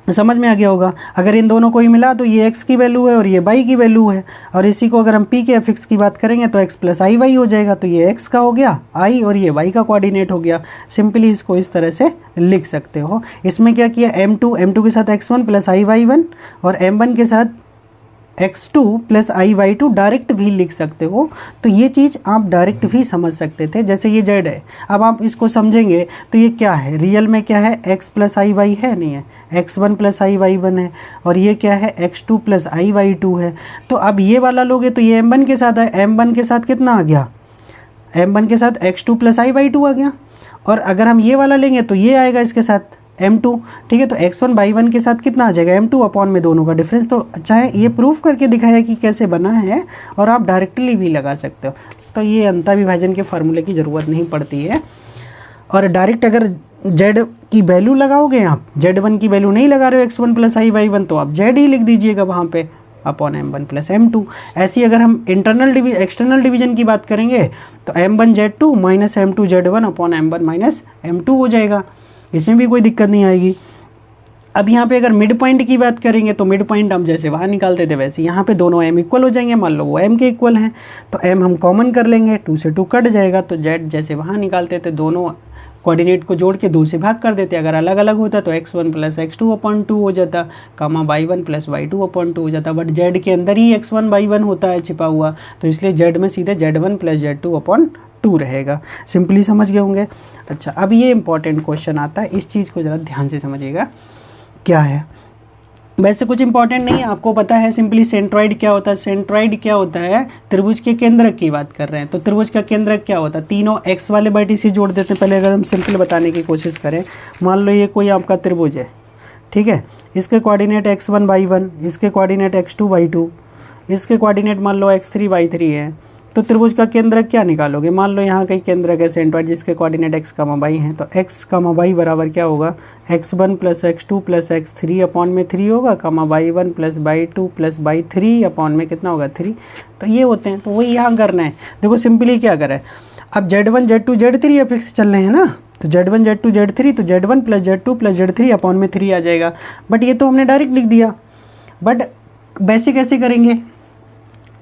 समझ में आ गया होगा। अगर इन दोनों को ही मिला तो ये x की वैल्यू है और ये y की वैल्यू है, और इसी को अगर हम p के एफिक्स की बात करेंगे तो x प्लस आई वाई हो जाएगा, तो ये x का हो गया i और ये y का कोऑर्डिनेट हो गया। सिंपली इसको इस तरह से लिख सकते हो। इसमें क्या किया, m2 के साथ x1 प्लस IY1 और m1 के साथ x2 प्लस IY2 डायरेक्ट भी लिख सकते हो। तो ये चीज़ आप डायरेक्ट भी समझ सकते थे, जैसे ये Z है, अब आप इसको समझेंगे तो ये क्या है, रियल में क्या है, x प्लस IY है, नहीं है, x1 प्लस IY1 है, और ये क्या है, x2 प्लस IY2 है। तो अब ये वाला लोगे तो ये M1 के साथ है, M1 के साथ कितना आ गया, M1 के साथ x2 प्लस IY2 आ गया, और अगर हम ये वाला लेंगे तो ये आएगा इसके साथ M2। ठीक है, तो x1 बाई 1 के साथ कितना आ जाएगा, M2 अपॉन में दोनों का डिफरेंस। तो अच्छा है, ये प्रूफ करके दिखाया कि कैसे बना है, और आप डायरेक्टली भी लगा सकते हो। तो ये अंतःविभाजन के फार्मूले की ज़रूरत नहीं पड़ती है। और डायरेक्ट अगर Z की वैल्यू लगाओगे, आप Z1 की वैल्यू नहीं लगा रहे हो x1 प्लस IY1, तो आप Z ही लिख दीजिएगा वहाँ पे अपॉन M1 प्लस M2। ऐसी अगर हम एक्सटर्नल डिवीजन की बात करेंगे तो M1 Z2 minus M2 Z1 upon M1 minus M2 हो जाएगा, इसमें भी कोई दिक्कत नहीं आएगी। अब यहाँ पे अगर मिड पॉइंट की बात करेंगे तो मिड पॉइंट हम जैसे वहाँ निकालते थे वैसे यहाँ पे दोनों m इक्वल हो जाएंगे। मान लो वो m के इक्वल हैं तो m हम कॉमन कर लेंगे, 2 से 2 कट जाएगा, तो z जैसे वहाँ निकालते थे दोनों कोऑर्डिनेट को जोड़ के 2 से भाग कर देते। अगर अलग अलग होता तो x1 प्लस x2 अपॉन 2 हो जाता, कामा y1 प्लस y2 अपॉन 2 हो जाता, बट z के अंदर ही x1 y1 होता है छिपा हुआ, तो इसलिए z में सीधे z1 प्लस z2 अपॉन 2 रहेगा। सिंपली समझ गए होंगे। अच्छा, अब ये इंपॉर्टेंट क्वेश्चन आता है, इस चीज़ को ज़रा ध्यान से समझिएगा क्या है। वैसे कुछ इंपॉर्टेंट नहीं है, आपको पता है सिंपली सेंट्रॉइड क्या होता है। सेंट्रॉइड क्या होता है, त्रिभुज के केंद्रक की बात कर रहे हैं, तो त्रिभुज का केंद्रक क्या होता है, तीनों x वाले वर्टिसेस जोड़ देते हैं। पहले अगर हम सिंपल बताने की कोशिश करें, मान लो ये कोई आपका त्रिभुज है, ठीक है, इसके कोऑर्डिनेट x1 y1, इसके कोऑर्डिनेट x2 y2, इसके कोऑर्डिनेट मान लो x3 y3 है, तो त्रिभुज का केंद्रक क्या निकालोगे। मान लो यहाँ कहीं केंद्रक है सेंट्रॉइड जिसके कोऑर्डिनेट x, y हैं, तो x, y बराबर क्या होगा, x1 plus x2 plus x3 upon में 3 होगा, y1 plus y2 plus y3 upon में कितना होगा 3। तो ये होते हैं, तो वही यहाँ करना है। देखो सिंपली क्या करें, अब Z1 Z2 Z3 अफिक्स चल रहे हैं ना, तो Z1 Z2 Z3, तो Z1 plus Z2 plus Z3 upon में 3 आ जाएगा। बट ये तो हमने डायरेक्ट लिख दिया, बट वैसे कैसे करेंगे,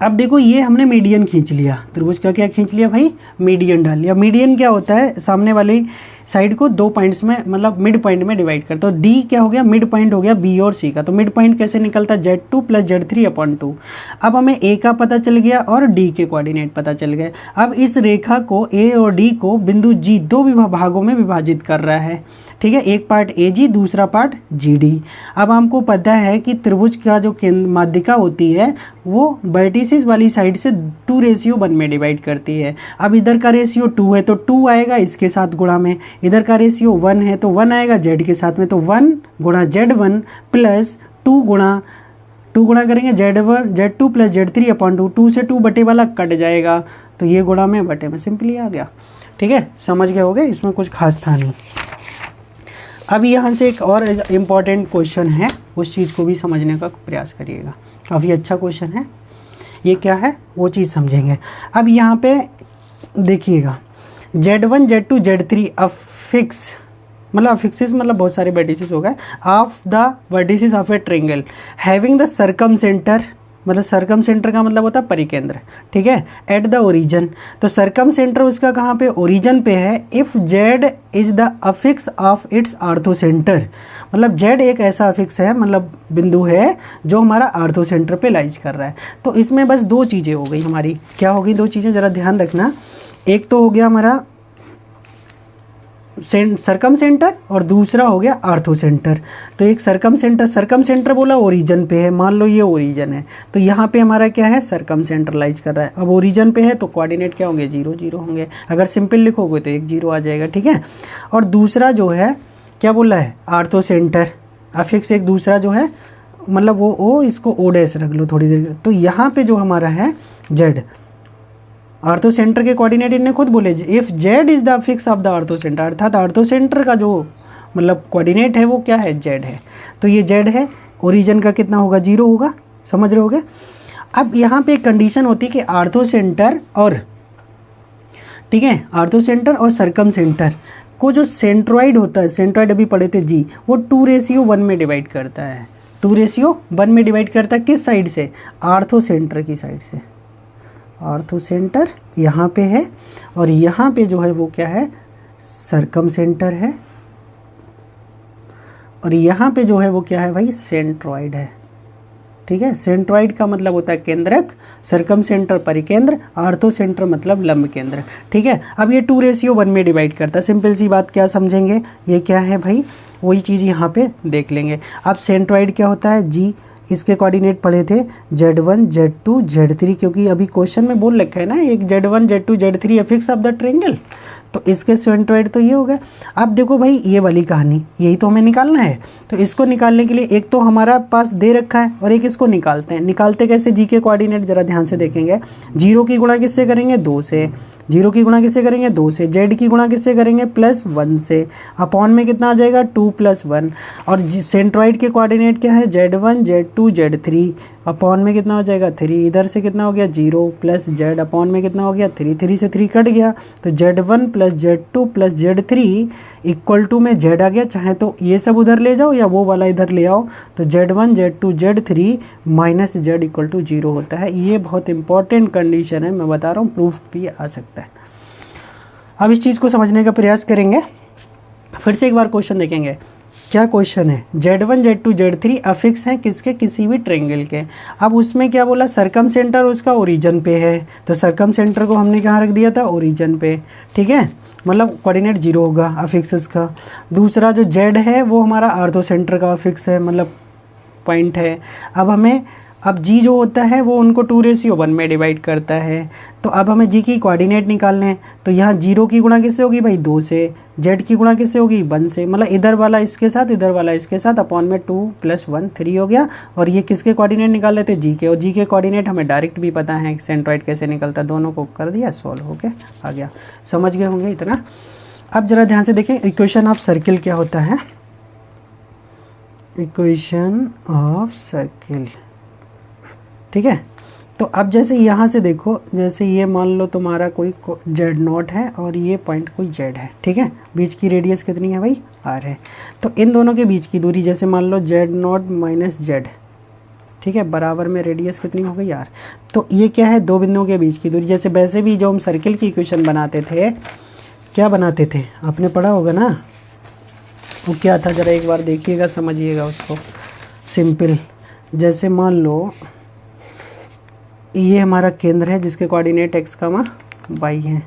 अब देखो ये हमने मीडियन खींच लिया, त्रिभुज का क्या खींच लिया भाई, मीडियन डाल लिया। मीडियन क्या होता है, सामने वाली साइड को दो पॉइंट्स में मतलब मिड पॉइंट में डिवाइड करता है। तो डी क्या हो गया, मिड पॉइंट हो गया बी और सी का। तो मिड पॉइंट कैसे निकलता है, Z2 + Z3/2। अब हमें ए का पता चल गया और डी के कोऑर्डिनेट पता चल गए। अब इस रेखा को ए और डी को बिंदु जी दो भागों में विभाजित कर रहा है, ठीक है, एक पार्ट AG, दूसरा पार्ट GD। अब हमको पता है कि त्रिभुज का जो केंद्र माध्यिका होती है वो वर्टिसेस वाली साइड से 2:1 में डिवाइड करती है। अब इधर का रेशियो 2 है तो 2 आएगा इसके साथ गुणा में, इधर का रेशियो 1 है तो 1 आएगा Z के साथ में, तो 1 गुणा Z1 प्लस 2 गुणा करेंगे Z2 + Z3/2। 2 से 2 बटे वाला कट जाएगा तो ये गुणा में बटे में सिंपली आ गया, ठीक है, समझ गए होगे, इसमें कुछ खास था नहीं। अब यहाँ से एक और इम्पॉर्टेंट क्वेश्चन है, उस चीज़ को भी समझने का प्रयास करिएगा, काफ़ी अच्छा क्वेश्चन है। ये क्या है वो चीज़ समझेंगे। अब यहाँ पे देखिएगा, Z1 Z2 Z3 अफिक्स मतलब अफिक्सेस मतलब बहुत सारे वर्टिसेस हो गए, of the vertices of a triangle having the circum centre, मतलब सर्कम सेंटर का मतलब होता है परिकेंद्र, ठीक है, एट द ओरिजिन। तो सर्कम सेंटर उसका कहाँ पे, ओरिजिन पे है। If Z is the affix of its ortho centre, मतलब Z एक ऐसा अफिक्स है, मतलब बिंदु है जो हमारा आर्थो सेंटर पे लाइज कर रहा है। तो इसमें बस दो चीज़ें हो गई हमारी, क्या हो गई दो चीज़ें, ज़रा ध्यान रखना। एक तो हो गया हमारा सर्कम सेंटर और दूसरा हो गया आर्थो सेंटर। तो एक सर्कम सेंटर बोला ओरिजिन पे है, मान लो ये ओरिजिन है, तो यहाँ पे हमारा क्या है, सर्कम सेंटर लाइज कर रहा है। अब ओरिजिन पे है तो कोऑर्डिनेट क्या होंगे, 0 0 होंगे। अगर सिंपल लिखोगे तो 1 0 आ जाएगा, ठीक है। और दूसरा जो है क्या बोला है, आर्थो सेंटर अफिक्स एक दूसरा जो है, मतलब वो ओ, इसको O डैश रख लो थोड़ी देर। तो यहाँ पे जो हमारा है Z, आर्थो सेंटर के कोऑर्डिनेट इन्हें खुद बोले, if Z is the affix of the ortho centre, अर्थात आर्थो सेंटर का जो मतलब कोऑर्डिनेट है वो क्या है, Z है। तो ये Z है, ओरिजिन का कितना होगा, 0 होगा, समझ रहे होगे। अब यहाँ पे एक कंडीशन होती है कि आर्थो सेंटर और, ठीक है, आर्थो सेंटर और सर्कम सेंटर को जो सेंट्रॉइड होता है, सेंट्रॉइड अभी पढ़े थे G, वो 2:1 में डिवाइड करता है। 2:1 में डिवाइड करता है किस साइड से, आर्थो सेंटर की साइड से। आर्थो सेंटर यहाँ पे है और यहाँ पे जो है वो क्या है, सर्कम सेंटर है, और यहाँ पे जो है वो क्या है भाई, सेंट्रॉइड है, ठीक है। सेंट्रॉइड का मतलब होता है केंद्रक, सर्कम सेंटर परिकेंद्र, आर्थो सेंटर मतलब लंब केंद्र, ठीक है। अब ये 2:1 में डिवाइड करता है, सिंपल सी बात, क्या समझेंगे, ये क्या है भाई, वही चीज़ यहाँ पे देख लेंगे। अब सेंट्रॉइड क्या होता है, G, इसके कोऑर्डिनेट पढ़े थे Z1 Z2 Z3, क्योंकि अभी क्वेश्चन में बोल रखा है ना, एक Z1 Z2 Z3 affix of the triangle, तो इसके सेंट्रॉइड तो ये हो गया। अब देखो भाई ये वाली कहानी, यही तो हमें निकालना है। तो इसको निकालने के लिए एक तो हमारा पास दे रखा है और एक इसको निकालते हैं। निकालते कैसे, G के कोऑर्डिनेट ज़रा ध्यान से देखेंगे। 0 की गुणा किससे करेंगे, 2 से। 0 की गुणा किससे करेंगे, 2 से। Z की गुणा किससे करेंगे, +1 से। अपॉन में कितना आ जाएगा, 2 + 1। और सेंट्रॉइड के कोऑर्डिनेट क्या है, Z1 Z2 Z3, अपॉन में कितना हो जाएगा, 3। इधर से कितना हो गया, 0 + Z, अपॉन में कितना हो गया, 3। 3 से 3 कट गया, तो Z1 + Z2 + Z3 = में Z आ गया। चाहे तो ये सब उधर ले जाओ या वो वाला इधर ले आओ, तो Z1 Z2 Z3 - Z = 0 होता है। ये बहुत इंपॉर्टेंट कंडीशन है, मैं बता रहा हूँ, प्रूफ भी आ सकता है। अब इस चीज़ को समझने का प्रयास करेंगे, फिर से एक बार क्वेश्चन देखेंगे। क्या क्वेश्चन है, Z1 Z2 Z3 अफिक्स हैं किसके, किसी भी ट्रायंगल के। अब उसमें क्या बोला, सर्कम सेंटर उसका ओरिजिन पे है, तो सर्कम सेंटर को हमने कहाँ रख दिया था, ओरिजिन पे, ठीक है, मतलब कोऑर्डिनेट 0 होगा अफिक्स उसका। दूसरा जो Z है वो हमारा आर्थो सेंटर का अफिक्स है, मतलब पॉइंट है। अब G जो होता है वो उनको 2:1 में डिवाइड करता है। तो अब हमें G की कोऑर्डिनेट निकालने हैं, तो यहाँ 0 की गुणा किससे होगी भाई, 2 से। Z की गुणा किससे होगी, 1 से, मतलब इधर वाला इसके साथ, इधर वाला इसके साथ, अपॉन में 2 + 1 3 हो गया। और ये किसके कोऑर्डिनेट निकाल लेते, G के, और G के कोऑर्डिनेट हमें डायरेक्ट भी पता है सेंट्रॉइड कैसे निकलता, दोनों को कर दिया, सॉल्व हो के आ गया। समझ गए होंगे इतना। अब ज़रा ध्यान से देखें, इक्वेशन ऑफ सर्किल क्या होता है, इक्वेशन ऑफ सर्किल, ठीक है। तो अब जैसे यहाँ से देखो, जैसे ये मान लो तुम्हारा कोई Z0 है और ये पॉइंट कोई Z है, ठीक है। बीच की रेडियस कितनी है भाई, R है। तो इन दोनों के बीच की दूरी, जैसे मान लो Z0 - Z, ठीक है, बराबर में रेडियस कितनी हो गई r। तो ये क्या है, दो बिंदुओं के बीच की दूरी। जैसे वैसे भी जो हम सर्किल की इक्वेशन बनाते थे, क्या बनाते थे, आपने पढ़ा होगा ना, वो क्या था, ज़रा एक बार देखिएगा, समझिएगा उसको। सिंपल, जैसे मान लो ये हमारा केंद्र है जिसके कोऑर्डिनेट x, y है,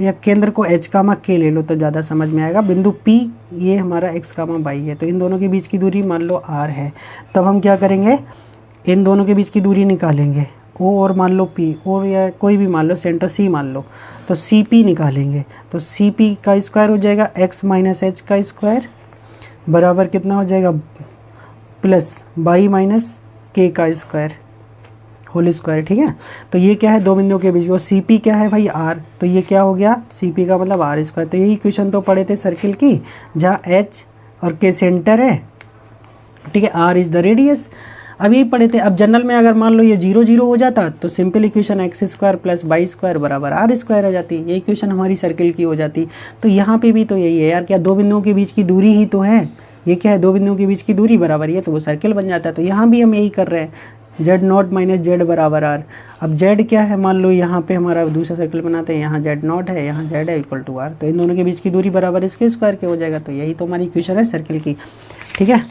या केंद्र को h, k ले लो तो ज़्यादा समझ में आएगा। बिंदु P ये हमारा x, y है, तो इन दोनों के बीच की दूरी मान लो r है। तब हम क्या करेंगे, इन दोनों के बीच की दूरी निकालेंगे, O और मान लो P, और या कोई भी मान लो, सेंटर C मान लो, तो CP निकालेंगे। तो CP का स्क्वायर हो जाएगा x माइनस h का स्क्वायर, बराबर कितना हो जाएगा, प्लस y माइनस k का स्क्वायर होल स्क्वायर। ठीक है, तो ये क्या है, दो बिंदुओं के बीच, वो CP क्या है भाई, r, तो ये क्या हो गया, CP का मतलब r स्क्वायर। तो यही इक्वेशन तो पढ़े थे सर्किल की, जहाँ h और k सेंटर है, ठीक है, r इज़ द रेडियस। अब यही पढ़े थे। अब जनरल में अगर मान लो ये 0 0 हो जाता तो simple equation x square plus y square बराबर आर स्क्वायर आ जाती, ये इक्वेशन हमारी सर्किल की हो जाती। तो यहाँ पे भी तो यही है यार, क्या दो बिंदुओं के बीच की दूरी ही तो है, ये क्या है, दो बिंदुओं के बीच की दूरी बराबर है, तो वो सर्किल बन जाता है। तो यहाँ भी हम यही कर रहे हैं, जेड नॉट माइनस जेड बराबर आर। अब जेड क्या है, मान लो यहाँ पे हमारा दूसरा सर्किल बनाते हैं, यहाँ जेड नॉट है, यहाँ जेड है इक्वल टू आर, तो इन दोनों के बीच की दूरी बराबर इसके स्क्वायर के हो जाएगा। तो यही तो हमारी इक्वेशन है सर्किल की। ठीक है,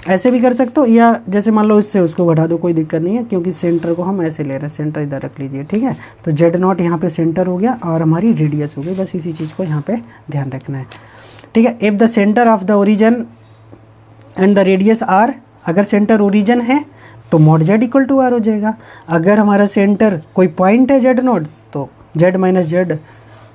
ऐसे भी कर सकते हो, या जैसे मान लो इससे उसको बढ़ा दो, कोई दिक्कत नहीं है, क्योंकि सेंटर को हम ऐसे ले रहे हैं, सेंटर इधर रख लीजिए। ठीक है, तो जेड नॉट यहाँ पे सेंटर हो गया और हमारी रेडियस हो गई, बस इसी चीज़ को यहाँ पे ध्यान रखना है। ठीक है, if the centre of the origin and the radius r, अगर सेंटर ओरिजिन है तो mod z equal to r हो जाएगा। अगर हमारा सेंटर कोई पॉइंट है जेड नॉट, तो z minus z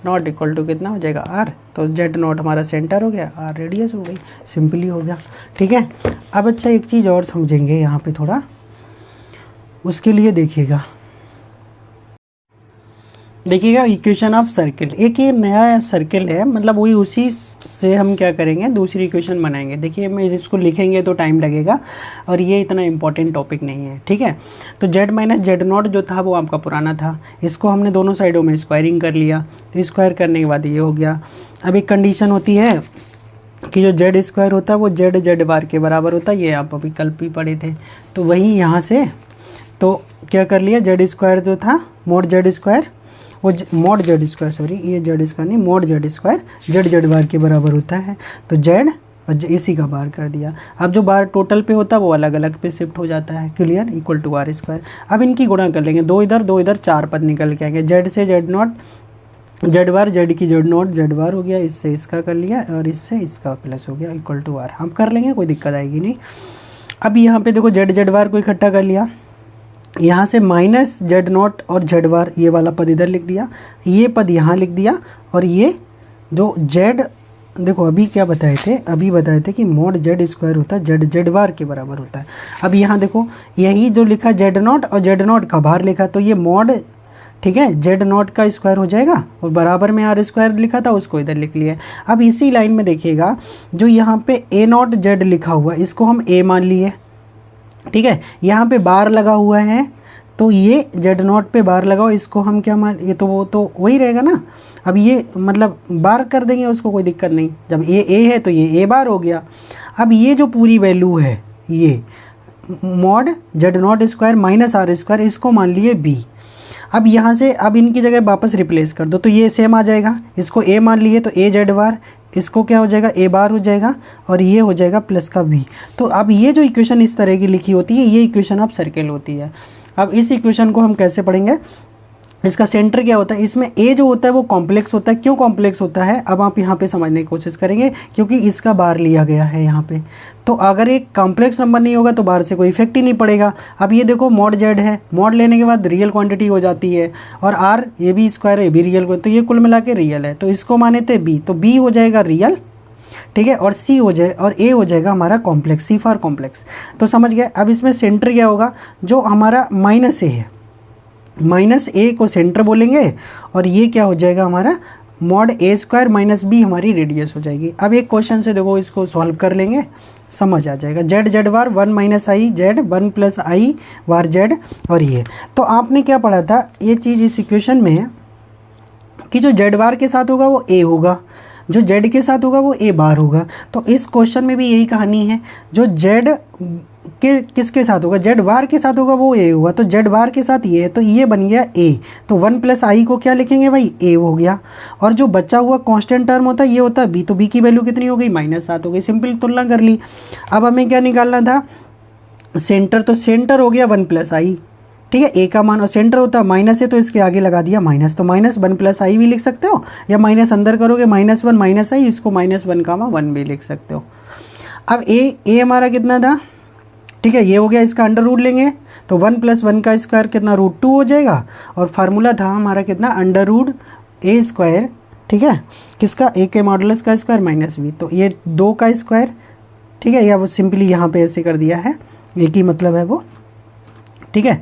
not equal to कितना हो जाएगा, आर। तो जेड नॉट हमारा सेंटर हो गया, आर रेडियस हो गई, सिंपली हो गया। ठीक है, अब अच्छा एक चीज़ और समझेंगे यहाँ पे थोड़ा, उसके लिए देखिएगा इक्वेशन ऑफ सर्किल। एक ये नया सर्किल है, मतलब वही उसी से हम क्या करेंगे, दूसरी इक्वेशन बनाएंगे। देखिए मैं इसको लिखेंगे तो टाइम लगेगा और ये इतना इंपॉर्टेंट टॉपिक नहीं है। ठीक है, तो जेड माइनस जेड नॉट जो था वो आपका पुराना था, इसको हमने दोनों साइडों में स्क्वायरिंग कर लिया, तो स्क्वायर करने के बाद ये हो गया। अब एक कंडीशन होती है कि जो जेड स्क्वायर होता है वो जेड जेड बार के बराबर होता है, ये आप अभी कल भी पढ़े थे। तो वही यहाँ से तो क्या कर लिया, जेड स्क्वायर जो था मोड जेड स्क्वायर, वो मोड जेड स्क्वायर, सॉरी ये जेड स्क्वायर नहीं, mod Z square Z Z bar के बराबर होता है। तो जेड और इसी का बार कर दिया। अब जो बार टोटल पे होता है वो अलग अलग पे शिफ्ट हो जाता है, clear, equal to r square. अब इनकी गुणा कर लेंगे, दो इधर चार पद निकल के आएंगे, जेड से Z not Z bar, Z की जेड नॉट जेड बार हो गया, इससे इसका कर लिया और इससे इसका प्लस हो गया इक्वल टू आर। हम कर लेंगे, कोई दिक्कत आएगी नहीं। अब यहाँ पे देखो जेड जेड बार को इकट्ठा कर लिया, यहाँ से माइनस जेड नॉट और जेड बार ये वाला पद इधर लिख दिया, ये पद यहाँ लिख दिया, और ये जो जेड, देखो अभी क्या बताए थे, अभी बताए थे कि मोड जेड स्क्वायर होता है जेड जेड बार के बराबर होता है। अब यहाँ देखो यही जो लिखा जेड नॉट और जेड नॉट का बाहर लिखा, तो ये मोड, ठीक है, जेड नॉट का स्क्वायर हो जाएगा, और बराबर में आर स्क्वायर लिखा था उसको इधर लिख लिया। अब इसी लाइन में देखिएगा जो यहाँ पे ए नॉट जेड लिखा हुआ, इसको हम ए मान लिए। ठीक है, यहाँ पे बार लगा हुआ है, तो ये जेड नॉट पे बार लगाओ, इसको हम क्या मान, ये तो वो तो वही रहेगा ना। अब ये मतलब बार कर देंगे उसको, कोई दिक्कत नहीं, जब ए है तो ये ए बार हो गया। अब ये जो पूरी वैल्यू है, ये mod z not square minus r square, इसको मान लिए बी। अब यहाँ से अब इनकी जगह वापस रिप्लेस कर दो, तो ये सेम आ जाएगा, इसको ए मान लिए तो ए जेड बार, इसको क्या हो जाएगा, ए बार हो जाएगा, और ये हो जाएगा प्लस का बी। तो अब ये जो इक्वेशन इस तरह की लिखी होती है, ये इक्वेशन ऑफ सर्किल होती है। अब इस इक्वेशन को हम कैसे पढ़ेंगे, इसका सेंटर क्या होता है, इसमें ए जो होता है वो कॉम्प्लेक्स होता है। क्यों कॉम्प्लेक्स होता है, अब आप यहाँ पे समझने की कोशिश करेंगे, क्योंकि इसका बार लिया गया है यहाँ पे। तो अगर एक कॉम्प्लेक्स नंबर नहीं होगा तो बार से कोई इफेक्ट ही नहीं पड़ेगा। अब ये देखो मॉड जेड है, मॉड लेने के बाद रियल क्वांटिटी हो जाती है, और आर ये भी स्क्वायर है, ये भी रियल, तो ये कुल मिला के रियल है, तो इसको माने थे बी, तो बी हो जाएगा रियल, ठीक है, और सी हो जाए, और ए हो जाएगा हमारा कॉम्प्लेक्स, सी फॉर कॉम्प्लेक्स। तो समझ गए। अब इसमें सेंटर क्या होगा, जो हमारा माइनस ए है, माइनस ए को सेंटर बोलेंगे, और ये क्या हो जाएगा हमारा मॉड ए स्क्वायर माइनस बी हमारी रेडियस हो जाएगी। अब एक क्वेश्चन से देखो इसको सॉल्व कर लेंगे, समझ आ जाएगा। Z Z bar 1 minus I Z 1 plus I bar Z, और ये तो आपने क्या पढ़ा था, ये चीज़ इस इक्वेशन में है कि जो जेड बार के साथ होगा वो ए होगा, जो जेड के साथ होगा वो ए बार होगा। तो इस क्वेश्चन में भी यही कहानी है, जो जेड के किसके साथ होगा, जेड बार के साथ होगा वो ए होगा। तो जेड बार के साथ ये है, तो ये बन गया ए। तो 1 प्लस आई को क्या लिखेंगे भाई, ए हो गया। और जो बचा हुआ कांस्टेंट टर्म होता है ये होता है बी, तो बी की वैल्यू कितनी हो गई, -7 हो गई। सिंपल तुलना कर ली। अब हमें क्या निकालना था, सेंटर। तो सेंटर हो गया 1 प्लस आई, ठीक है, ए का मान, और सेंटर होता है माइनस है तो इसके आगे लगा दिया माइनस, तो -1 प्लस आई भी लिख सकते हो, या माइनस अंदर करोगे -1 माइनस आई, इसको -1, भी लिख सकते हो। अब ए हमारा कितना था, ठीक है, ये हो गया, इसका अंडर रूट लेंगे तो 1 + 1 का स्क्वायर कितना, √2 हो जाएगा। और फार्मूला था हमारा कितना, √a², ठीक है, किसका, ए के मॉडुलस का स्क्वायर -b, तो ये 2 का स्क्वायर, ठीक है, या वो सिंपली यहाँ पे ऐसे कर दिया है, एक ही मतलब है वो, ठीक है।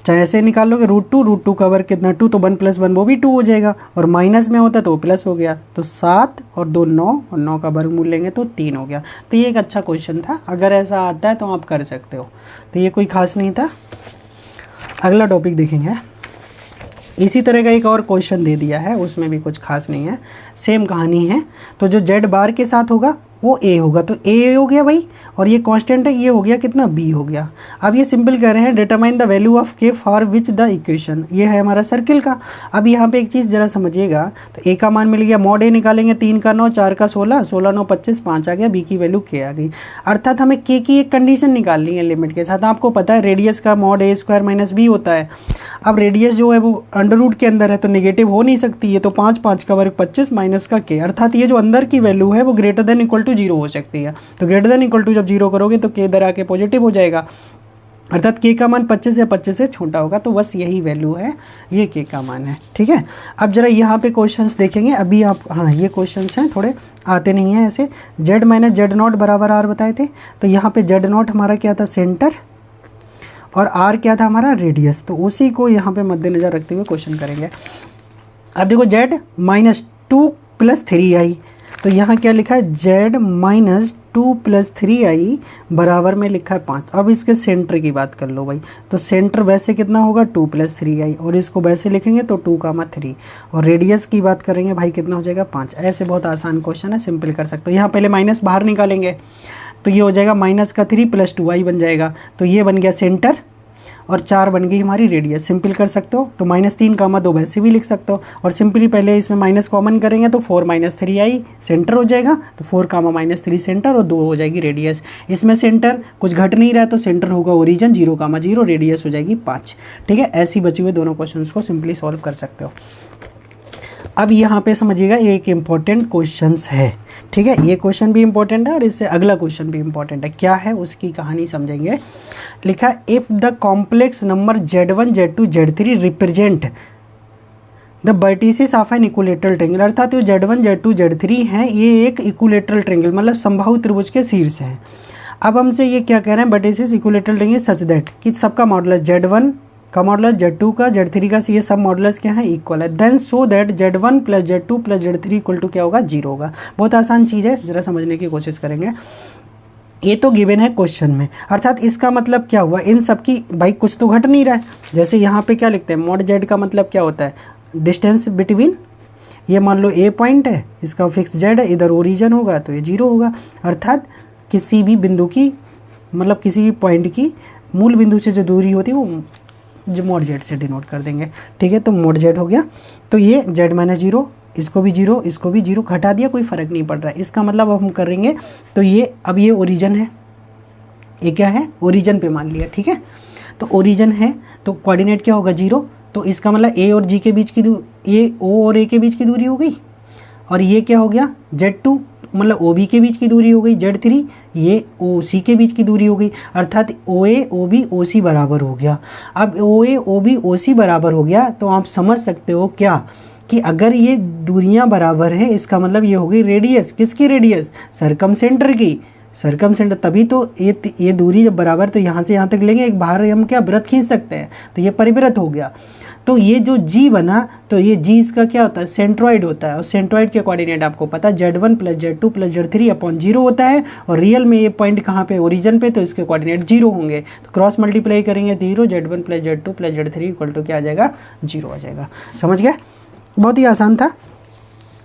चाहे ऐसे निकाल लोगे, √2 का वर्ग कितना 2, तो 1 + 1 वो भी 2 हो जाएगा, और माइनस में होता तो वो प्लस हो गया, तो 7 और 2 9, और 9 का वर्गमूल लेंगे तो 3 हो गया। तो ये एक अच्छा क्वेश्चन था, अगर ऐसा आता है तो आप कर सकते हो, तो ये कोई खास नहीं था। अगला टॉपिक देखेंगे, इसी तरह का एक और क्वेश्चन दे दिया है, उसमें भी कुछ खास नहीं है, सेम कहानी है। तो जो जेड बार के साथ होगा वो ए होगा, तो ए हो गया भाई, और ये कांस्टेंट है, ये हो गया कितना, बी हो गया। अब ये सिंपल कह रहे हैं, डिटरमाइन द वैल्यू ऑफ के फॉर विच द इक्वेशन, ये है हमारा सर्किल का। अब यहाँ पे एक चीज़ जरा समझिएगा, तो ए का मान मिल गया, मॉड ए निकालेंगे, 3 का 9, 4 का 16, 16 9 25, 5 आ गया, बी की वैल्यू के आ गई। अर्थात हमें के की एक कंडीशन निकालनी है लिमिट के साथ। आपको पता है रेडियस का मॉड a² - b होता है। अब रेडियस जो है वो अंडर रूट के अंदर है, तो नेगेटिव हो नहीं सकती है, तो 5 5 का वर्ग 25 माइनस का के, अर्थात ये जो अंदर की वैल्यू है वो ग्रेटर देन इक्वल टू 0 हो सकती है। तो ग्रेटर देन इक्वल टू जब 0 करोगे तो के इधर आके पॉजिटिव हो जाएगा, अर्थात के का मान 25 या 25 से छोटा होगा, तो बस यही वैल्यू है, ये के का मान है, ठीक है। अब जरा यहाँ पे क्वेश्चंस देखेंगे, अभी आप, हाँ ये क्वेश्चंस हैं, थोड़े आते नहीं हैं ऐसे। z - z0 बराबर r बताए थे, तो यहाँ पे z0 हमारा क्या था, सेंटर, और r क्या था हमारा, रेडियस। तो उसी को यहाँ पे मद्देनजर रखते हुए क्वेश्चन करेंगे। अब देखो z -2 + 3i, तो यहाँ क्या लिखा है, z -2 + 3i बराबर में लिखा है 5। अब इसके सेंटर की बात कर लो भाई, तो सेंटर वैसे कितना होगा, 2 + 3i, और इसको वैसे लिखेंगे तो 2, 3, और रेडियस की बात करेंगे भाई कितना हो जाएगा, 5। ऐसे बहुत आसान क्वेश्चन है, सिंपल कर सकते हो। यहाँ पहले माइनस बाहर निकालेंगे, तो ये हो जाएगा -3 + 2i बन जाएगा, तो ये बन गया सेंटर, और 4 बन गई हमारी रेडियस। सिंपल कर सकते हो, तो -3, 2 वैसे भी लिख सकते हो, और सिंपली पहले इसमें माइनस कॉमन करेंगे तो 4 - 3i सेंटर हो जाएगा, तो 4, -3 सेंटर, और 2 हो जाएगी रेडियस। इसमें सेंटर कुछ घट नहीं रहा है, तो सेंटर होगा ओरिजिन, 0, 0, रेडियस हो जाएगी 5, ठीक है। ऐसी बचे हुए दोनों क्वेश्चन को सिंपली सॉल्व कर सकते हो। अब यहाँ पे समझिएगा, ये एक इम्पॉर्टेंट क्वेश्चन है, ठीक है, ये क्वेश्चन भी इम्पॉर्टेंट है, और इससे अगला क्वेश्चन भी इम्पॉर्टेंट है। क्या है उसकी कहानी समझेंगे। लिखा, if the complex number z1 z2 z3 represent the vertices of an equilateral triangle, अर्थात जो z1 z2 z3 हैं ये एक इक्विलेटरल ट्रायंगल, मतलब समबाहु त्रिभुज के शीर्ष हैं। अब हमसे ये क्या कह रहे हैं, vertices equilateral triangle such that कि सबका मॉडुलस z1 का मॉडुलस, z2 का, z3 का, ये सब मॉडुलस क्या है, इक्वल है। Then so that z1 + z2 + z3 equal to क्या होगा, 0 होगा। बहुत आसान चीज़ है, ज़रा समझने की कोशिश करेंगे। ये तो गिवन है क्वेश्चन में, अर्थात इसका मतलब क्या हुआ, इन सब की भाई कुछ तो घट नहीं रहा है। जैसे यहाँ पे क्या लिखते हैं, मॉड z का मतलब क्या होता है, डिस्टेंस बिटवीन, ये मान लो a पॉइंट है, इसका फिक्स z है, इधर ओरिजिन होगा तो ये 0 होगा, अर्थात किसी भी बिंदु की, मतलब किसी भी पॉइंट की मूल बिंदु से जो दूरी होती है वो जो मॉड z से डिनोट कर देंगे, ठीक है। तो मॉड z हो गया, तो ये z - 0, इसको भी 0, इसको भी 0, घटा दिया, कोई फ़र्क नहीं पड़ रहा है। इसका मतलब अब हम करेंगे तो ये, अब ये ओरिजिन है, ये क्या है, ओरिजिन पे मान लिया, ठीक है। तो ओरिजिन है तो कोऑर्डिनेट क्या होगा, 0, तो इसका मतलब a और g के बीच की ये o और a के बीच की दूरी हो गई, और ये क्या हो गया, z2 मतलब OB के बीच की दूरी हो गई, z3 ये OC के बीच की दूरी हो गई, अर्थात OA OB OC बराबर हो गया। अब OA OB OC बराबर हो गया, तो आप समझ सकते हो क्या, कि अगर ये दूरियां बराबर हैं, इसका मतलब ये हो गई रेडियस, किसकी रेडियस, सरकमसेंटर की, सरकमसेंटर, तभी तो ये दूरी जब बराबर, तो यहाँ से यहाँ तक लेंगे, एक बाहर हम क्या वृत्त खींच सकते हैं, तो ये परिवृत्त हो गया। तो ये जो G बना, तो ये G इसका क्या होता है, सेंट्रॉइड होता है, और सेंट्रॉइड के कोऑर्डिनेट आपको पता है z1 + z2 + z3 अपॉन 0 होता है, और रियल में ये पॉइंट कहाँ पे, ओरिजिन पे, तो इसके कोऑर्डिनेट 0 होंगे, तो क्रॉस मल्टीप्लाई करेंगे 0, z1 + z2 + z3 equal to क्या आ जाएगा, 0 आ जाएगा। समझ गए, बहुत ही आसान था।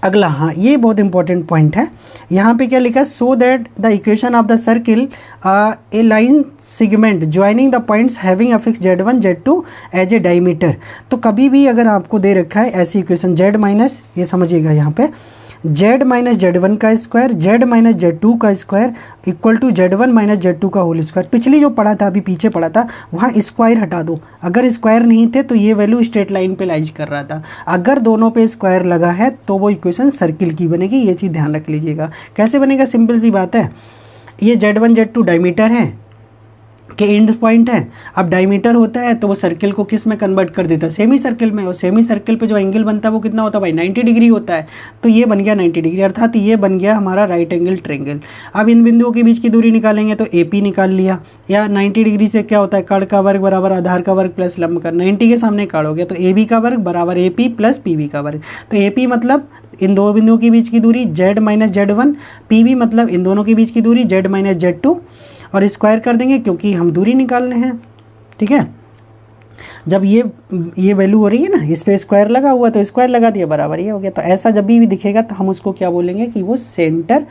अगला, हाँ ये बहुत इंपॉर्टेंट पॉइंट है। यहाँ पे क्या लिखा है, so that the equation of the circle a line segment joining the points having affix Z1 Z2 as a diameter. तो कभी भी अगर आपको दे रखा है ऐसी इक्वेशन Z माइनस, ये समझिएगा यहाँ पे Z माइनस Z1 का स्क्वायर Z माइनस Z2 का square equal to Z1 minus Z2 का होल स्क्वायर। पिछली जो पढ़ा था, अभी पीछे पढ़ा था, वहाँ स्क्वायर हटा दो। अगर स्क्वायर नहीं थे तो ये वैल्यू स्ट्रेट लाइन पे लाइज कर रहा था। अगर दोनों पे स्क्वायर लगा है तो वो इक्वेशन सर्किल की बनेगी। ये चीज़ ध्यान रख लीजिएगा। कैसे बनेगा, सिंपल सी बात है, ये Z1 Z2 डायमीटर है के एंड पॉइंट है। अब डायमीटर होता है तो वो सर्किल को किस में कन्वर्ट कर देता है, सेमी सर्किल में। और सेमी सर्किल पे जो एंगल बनता है वो कितना होता है भाई, 90 डिग्री होता है। तो ये बन गया 90 डिग्री, अर्थात ये बन गया हमारा राइट एंगल ट्रायंगल। अब इन बिंदुओं के बीच की दूरी निकालेंगे तो AP निकाल लिया, या 90 डिग्री से क्या होता है, कड़ का वर्ग बराबर आधार का वर्ग प्लस लंब का। 90 के सामने कड़ हो गया तो AB का वर्ग बराबर AP प्लस PB का वर्ग। तो AP मतलब इन दो बिंदुओं के बीच की दूरी Z माइनस Z1, PB मतलब इन दोनों के बीच की दूरी Z माइनस Z2, और स्क्वायर कर देंगे क्योंकि हम दूरी निकालने हैं। ठीक है, जब ये वैल्यू हो रही है ना, इस पे स्क्वायर लगा हुआ तो स्क्वायर लगा दिया, बराबर ये हो गया। तो ऐसा जब भी दिखेगा तो हम उसको क्या बोलेंगे कि वो सेंटर,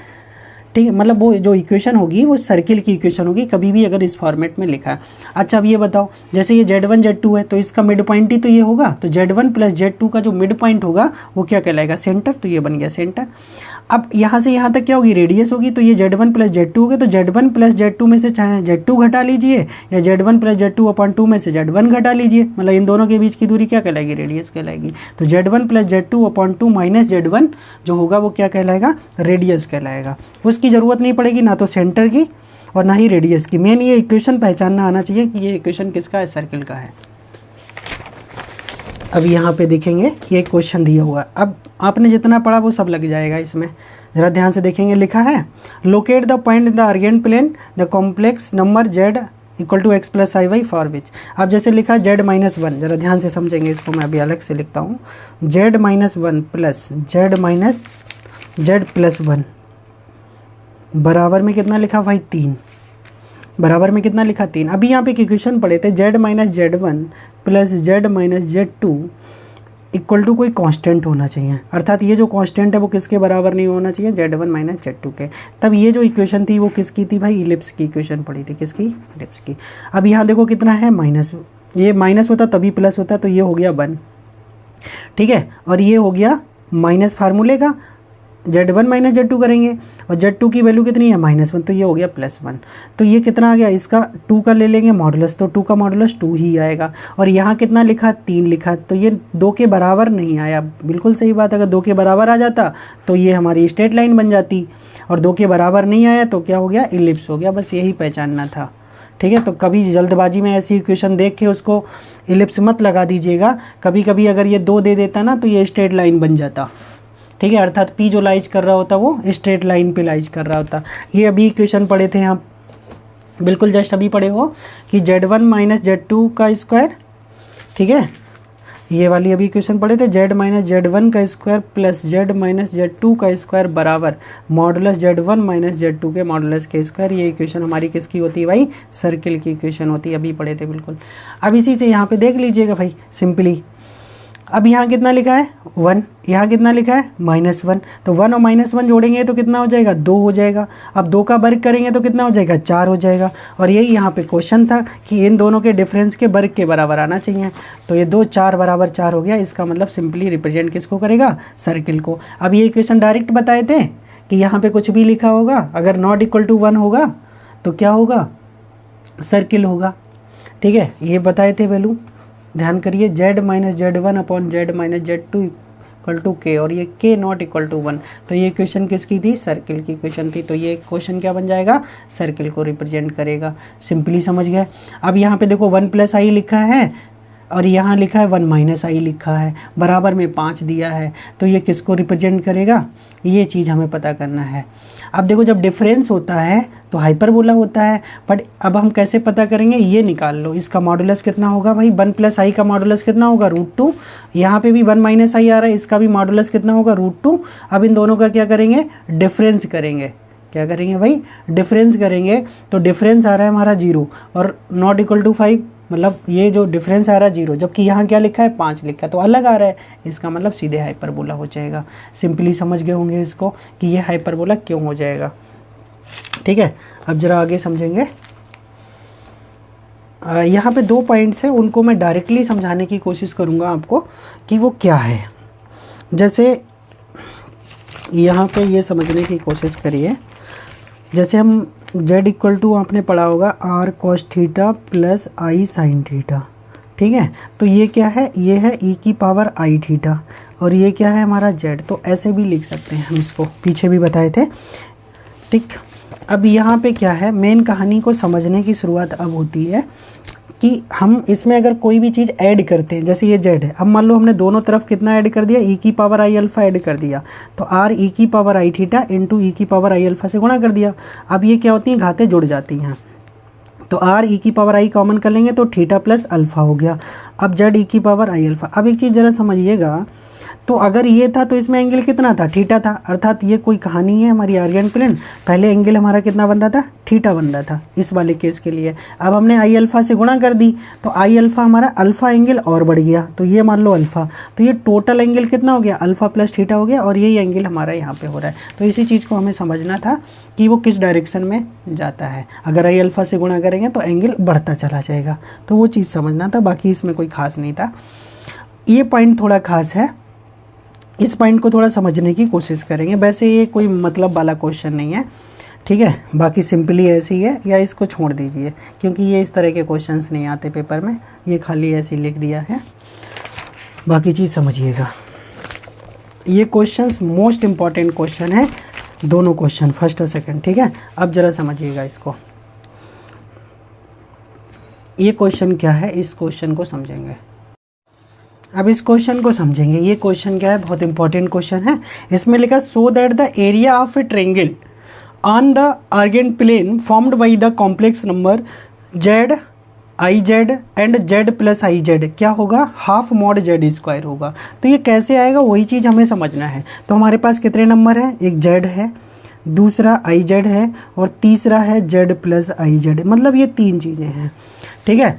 ठीक है, मतलब वो जो इक्वेशन होगी वो सर्किल की इक्वेशन होगी, कभी भी अगर इस फॉर्मेट में लिखा है। अच्छा अब ये बताओ, जैसे ये Z1 Z2 है तो इसका मिड पॉइंट ही तो ये होगा, तो Z1 प्लस Z2 का जो मिड पॉइंट होगा वो क्या कहलाएगा, सेंटर। तो ये बन गया सेंटर। अब यहाँ से यहाँ तक क्या होगी, रेडियस होगी। तो ये Z1 प्लस Z2 हो गया, तो Z1 प्लस Z2 में से चाहे Z2 घटा लीजिए, या Z1 प्लस Z2 अपॉन 2 में से Z1 घटा लीजिए, मतलब इन दोनों के बीच की दूरी क्या कहलाएगी, रेडियस कहलाएगी। तो Z1 plus Z2 upon 2 minus Z1 जो होगा वो क्या कहलाएगा, रेडियस कहलाएगा। उसकी ज़रूरत नहीं पड़ेगी ना तो सेंटर की और ना ही रेडियस की। मेन ये इक्वेशन पहचानना आना चाहिए कि ये इक्वेशन किसका है, सर्किल का है। अब यहाँ पे देखेंगे ये क्वेश्चन दिया हुआ, अब आपने जितना पढ़ा वो सब लग जाएगा इसमें। ज़रा ध्यान से देखेंगे, लिखा है locate the point in the Argand plane the complex number Z equal to x plus i y for which. अब जैसे लिखा है Z माइनस 1, ज़रा ध्यान से समझेंगे इसको, मैं अभी अलग से लिखता हूँ। Z minus 1 plus Z minus Z plus 1 बराबर में कितना लिखा भाई, 3। बराबर में कितना लिखा, 3। अभी यहाँ पे इक्वेशन पढ़े थे Z minus Z1 plus Z minus Z2 equal to कोई कांस्टेंट होना चाहिए, अर्थात ये जो कांस्टेंट है वो किसके बराबर नहीं होना चाहिए, Z1 माइनस Z2 के। तब ये जो इक्वेशन थी वो किसकी थी भाई, इलिप्स की इक्वेशन पड़ी थी, किसकी, इलिप्स की। अब यहाँ देखो कितना है, माइनस, ये माइनस होता तभी प्लस होता, तो ये हो गया 1, ठीक है, और ये हो गया माइनस फार्मूले का, Z1 माइनस Z2 करेंगे और Z2 की वैल्यू कितनी है, -1, तो ये हो गया +1। तो ये कितना आ गया, इसका 2 का ले लेंगे मॉडुलस, तो 2 का मॉडुलस 2 ही आएगा। और यहाँ कितना लिखा, 3 लिखा, तो ये 2 के बराबर नहीं आया। बिल्कुल सही बात, अगर 2 के बराबर आ जाता तो ये हमारी स्ट्रेट लाइन बन जाती, और 2 के बराबर नहीं आया तो क्या हो गया, इलिप्स हो गया। बस यही पहचानना था, ठीक है। तो कभी जल्दबाजी में ऐसी इक्वेशन देख के उसको इलिप्स मत लगा दीजिएगा। कभी कभी अगर ये 2 दे देता ना तो ये स्ट्रेट लाइन बन जाता, ठीक है, अर्थात P जो लाइज कर रहा होता वो स्ट्रेट लाइन पे लाइज कर रहा होता। ये अभी इक्वेशन पढ़े थे आप, बिल्कुल जस्ट अभी पढ़े हो कि Z1 माइनस Z2 का स्क्वायर, ठीक है, ये वाली अभी इक्वेशन पढ़े थे, Z माइनस Z1 का square plus Z minus Z2 का स्क्वायर बराबर मॉडुलस Z1 माइनस Z2 के मॉडुलस के स्क्वायर। ये इक्वेशन हमारी किसकी होती है भाई, सर्किल की इक्वेशन होती है, अभी पढ़े थे बिल्कुल। अब इसी से यहाँ पे देख लीजिएगा भाई सिंपली। अब यहाँ कितना लिखा है 1, यहाँ कितना लिखा है -1, तो 1 और -1 जोड़ेंगे तो कितना हो जाएगा, 2 हो जाएगा। अब 2 का वर्ग करेंगे तो कितना हो जाएगा, 4 हो जाएगा। और यही यहाँ पे क्वेश्चन था कि इन दोनों के डिफरेंस के वर्ग के बराबर आना चाहिए। तो ये 2 4 बराबर 4 हो गया। इसका मतलब सिंपली रिप्रेजेंट किसको करेगा, सर्किल को। अब ये इक्वेशन डायरेक्ट बताए थे कि यहाँ पे कुछ भी लिखा होगा, अगर नॉट इक्वल टू 1 होगा तो क्या होगा, सर्किल होगा, ठीक है, ये बताए थे वैल्यू। ध्यान करिए, Z minus Z1 upon Z minus Z2 equal to K, और ये K नॉट इक्वल टू 1। तो ये इक्वेशन किसकी थी, सर्किल की इक्वेशन थी। तो ये क्वेश्चन क्या बन जाएगा, सर्किल को रिप्रेजेंट करेगा। सिंपली समझ गए। अब यहाँ पे देखो 1 प्लस आई लिखा है और यहाँ लिखा है 1 माइनस आई लिखा है, बराबर में 5 दिया है, तो ये किसको रिप्रेजेंट करेगा, ये चीज़ हमें पता करना है। अब देखो जब डिफरेंस होता है तो हाइपरबोला होता है, बट अब हम कैसे पता करेंगे, ये निकाल लो। इसका मॉडुलस कितना होगा भाई, 1 प्लस आई का मॉडुलस कितना होगा, √2। यहाँ पे भी 1 माइनस आई आ रहा है, इसका भी मॉडुलस कितना होगा, √2। अब इन दोनों का क्या करेंगे, डिफरेंस करेंगे। क्या करेंगे भाई, डिफरेंस करेंगे। तो डिफरेंस आ रहा है हमारा 0 और नॉट इक्वल टू 5, मतलब ये जो डिफरेंस आ रहा है 0, जबकि यहाँ क्या लिखा है 5 लिखा है, तो अलग आ रहा है, इसका मतलब सीधे हाइपरबोला हो जाएगा। सिंपली समझ गए होंगे इसको कि ये हाइपरबोला क्यों हो जाएगा। ठीक है, अब जरा आगे समझेंगे। यहाँ पे 2 पॉइंट्स हैं, उनको मैं डायरेक्टली समझाने की कोशिश करूँगा आपको कि वो क्या है। जैसे यहाँ पे ये समझने की कोशिश करिए, जैसे हम z इक्वल टू आपने पढ़ा होगा r cos theta plus i sin theta. ठीक है, तो ये क्या है, ये है e की पावर i थीटा, और ये क्या है हमारा z। तो ऐसे भी लिख सकते हैं हम इसको, पीछे भी बताए थे। ठीक, अब यहाँ पे क्या है, मेन कहानी को समझने की शुरुआत अब होती है कि हम इसमें अगर कोई भी चीज़ ऐड करते हैं, जैसे ये z है, अब मान लो हमने दोनों तरफ कितना ऐड कर दिया, e की पावर i अल्फ़ा ऐड कर दिया, तो r e की power i theta into e की पावर i अल्फ़ा से गुणा कर दिया। अब ये क्या होती हैं, घातें जुड़ जाती हैं, तो r e की पावर i कॉमन कर लेंगे तो थीटा प्लस अल्फ़ा हो गया। अब z e की पावर i अल्फ़ा। अब एक चीज़ ज़रा समझिएगा, तो अगर ये था तो इसमें एंगल कितना था, थीटा था, अर्थात ये कोई कहानी है हमारी आर्यन प्लेन, पहले एंगल हमारा कितना बन रहा था, थीटा बन रहा था इस वाले केस के लिए। अब हमने आई अल्फ़ा से गुणा कर दी, तो आई अल्फ़ा हमारा अल्फ़ा एंगल और बढ़ गया, तो ये मान लो अल्फ़ा, तो ये टोटल एंगल कितना हो गया, अल्फ़ा प्लस थीटा हो गया, और यही एंगल हमारा यहाँ पे हो रहा है। तो इसी चीज़ को हमें समझना था कि वो किस डायरेक्शन में जाता है। अगर आई अल्फ़ा से गुणा करेंगे तो एंगल बढ़ता चला जाएगा, तो वो चीज़ समझना था, बाकी इसमें कोई खास नहीं था। ये पॉइंट थोड़ा खास है, इस पॉइंट को थोड़ा समझने की कोशिश करेंगे। वैसे ये कोई मतलब वाला क्वेश्चन नहीं है, ठीक है, बाकी सिंपली ऐसी है, या इसको छोड़ दीजिए क्योंकि ये इस तरह के क्वेश्चंस नहीं आते पेपर में, ये खाली ऐसे लिख दिया है। बाकी चीज़ समझिएगा, ये क्वेश्चंस मोस्ट इम्पॉर्टेंट क्वेश्चन है, दोनों क्वेश्चन फर्स्ट और सेकंड। ठीक है, अब ज़रा समझिएगा इसको, ये क्वेश्चन क्या है, इस क्वेश्चन को समझेंगे। अब इस क्वेश्चन को समझेंगे, ये क्वेश्चन क्या है, बहुत इंपॉर्टेंट क्वेश्चन है। इसमें लिखा so that the area of a triangle on the Argand plane formed by the complex number z i z and z plus i z क्या होगा, हाफ मॉड z स्क्वायर होगा। तो ये कैसे आएगा, वही चीज़ हमें समझना है। तो हमारे पास कितने नंबर हैं, एक z है, दूसरा आई जेड है, और तीसरा है z प्लस आई जेड, मतलब ये 3 चीज़ें हैं। ठीक है,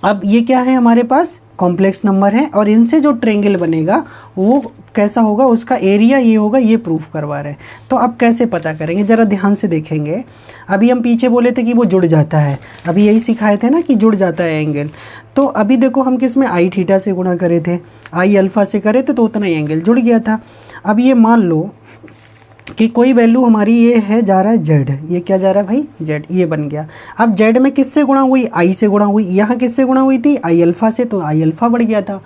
अब ये क्या है, हमारे पास कॉम्प्लेक्स नंबर है, और इनसे जो ट्रायंगल बनेगा वो कैसा होगा, उसका एरिया ये होगा, ये प्रूफ करवा रहे हैं। तो अब कैसे पता करेंगे, ज़रा ध्यान से देखेंगे। अभी हम पीछे बोले थे कि वो जुड़ जाता है, अभी यही सिखाए थे ना कि जुड़ जाता है एंगल। तो अभी देखो हम किस में, आई थीटा से गुणा करे थे, आई अल्फ़ा से करे थे, तो उतना ही एंगल जुड़ गया था। अब ये मान लो कि कोई वैल्यू हमारी ये है, जा रहा है z, ये क्या जा रहा है भाई, z, ये बन गया। अब z में किससे गुणा हुई, i से गुणा हुई, यहाँ किससे गुणा हुई थी, आई अल्फ़ा से, तो आई अल्फ़ा बढ़ गया था।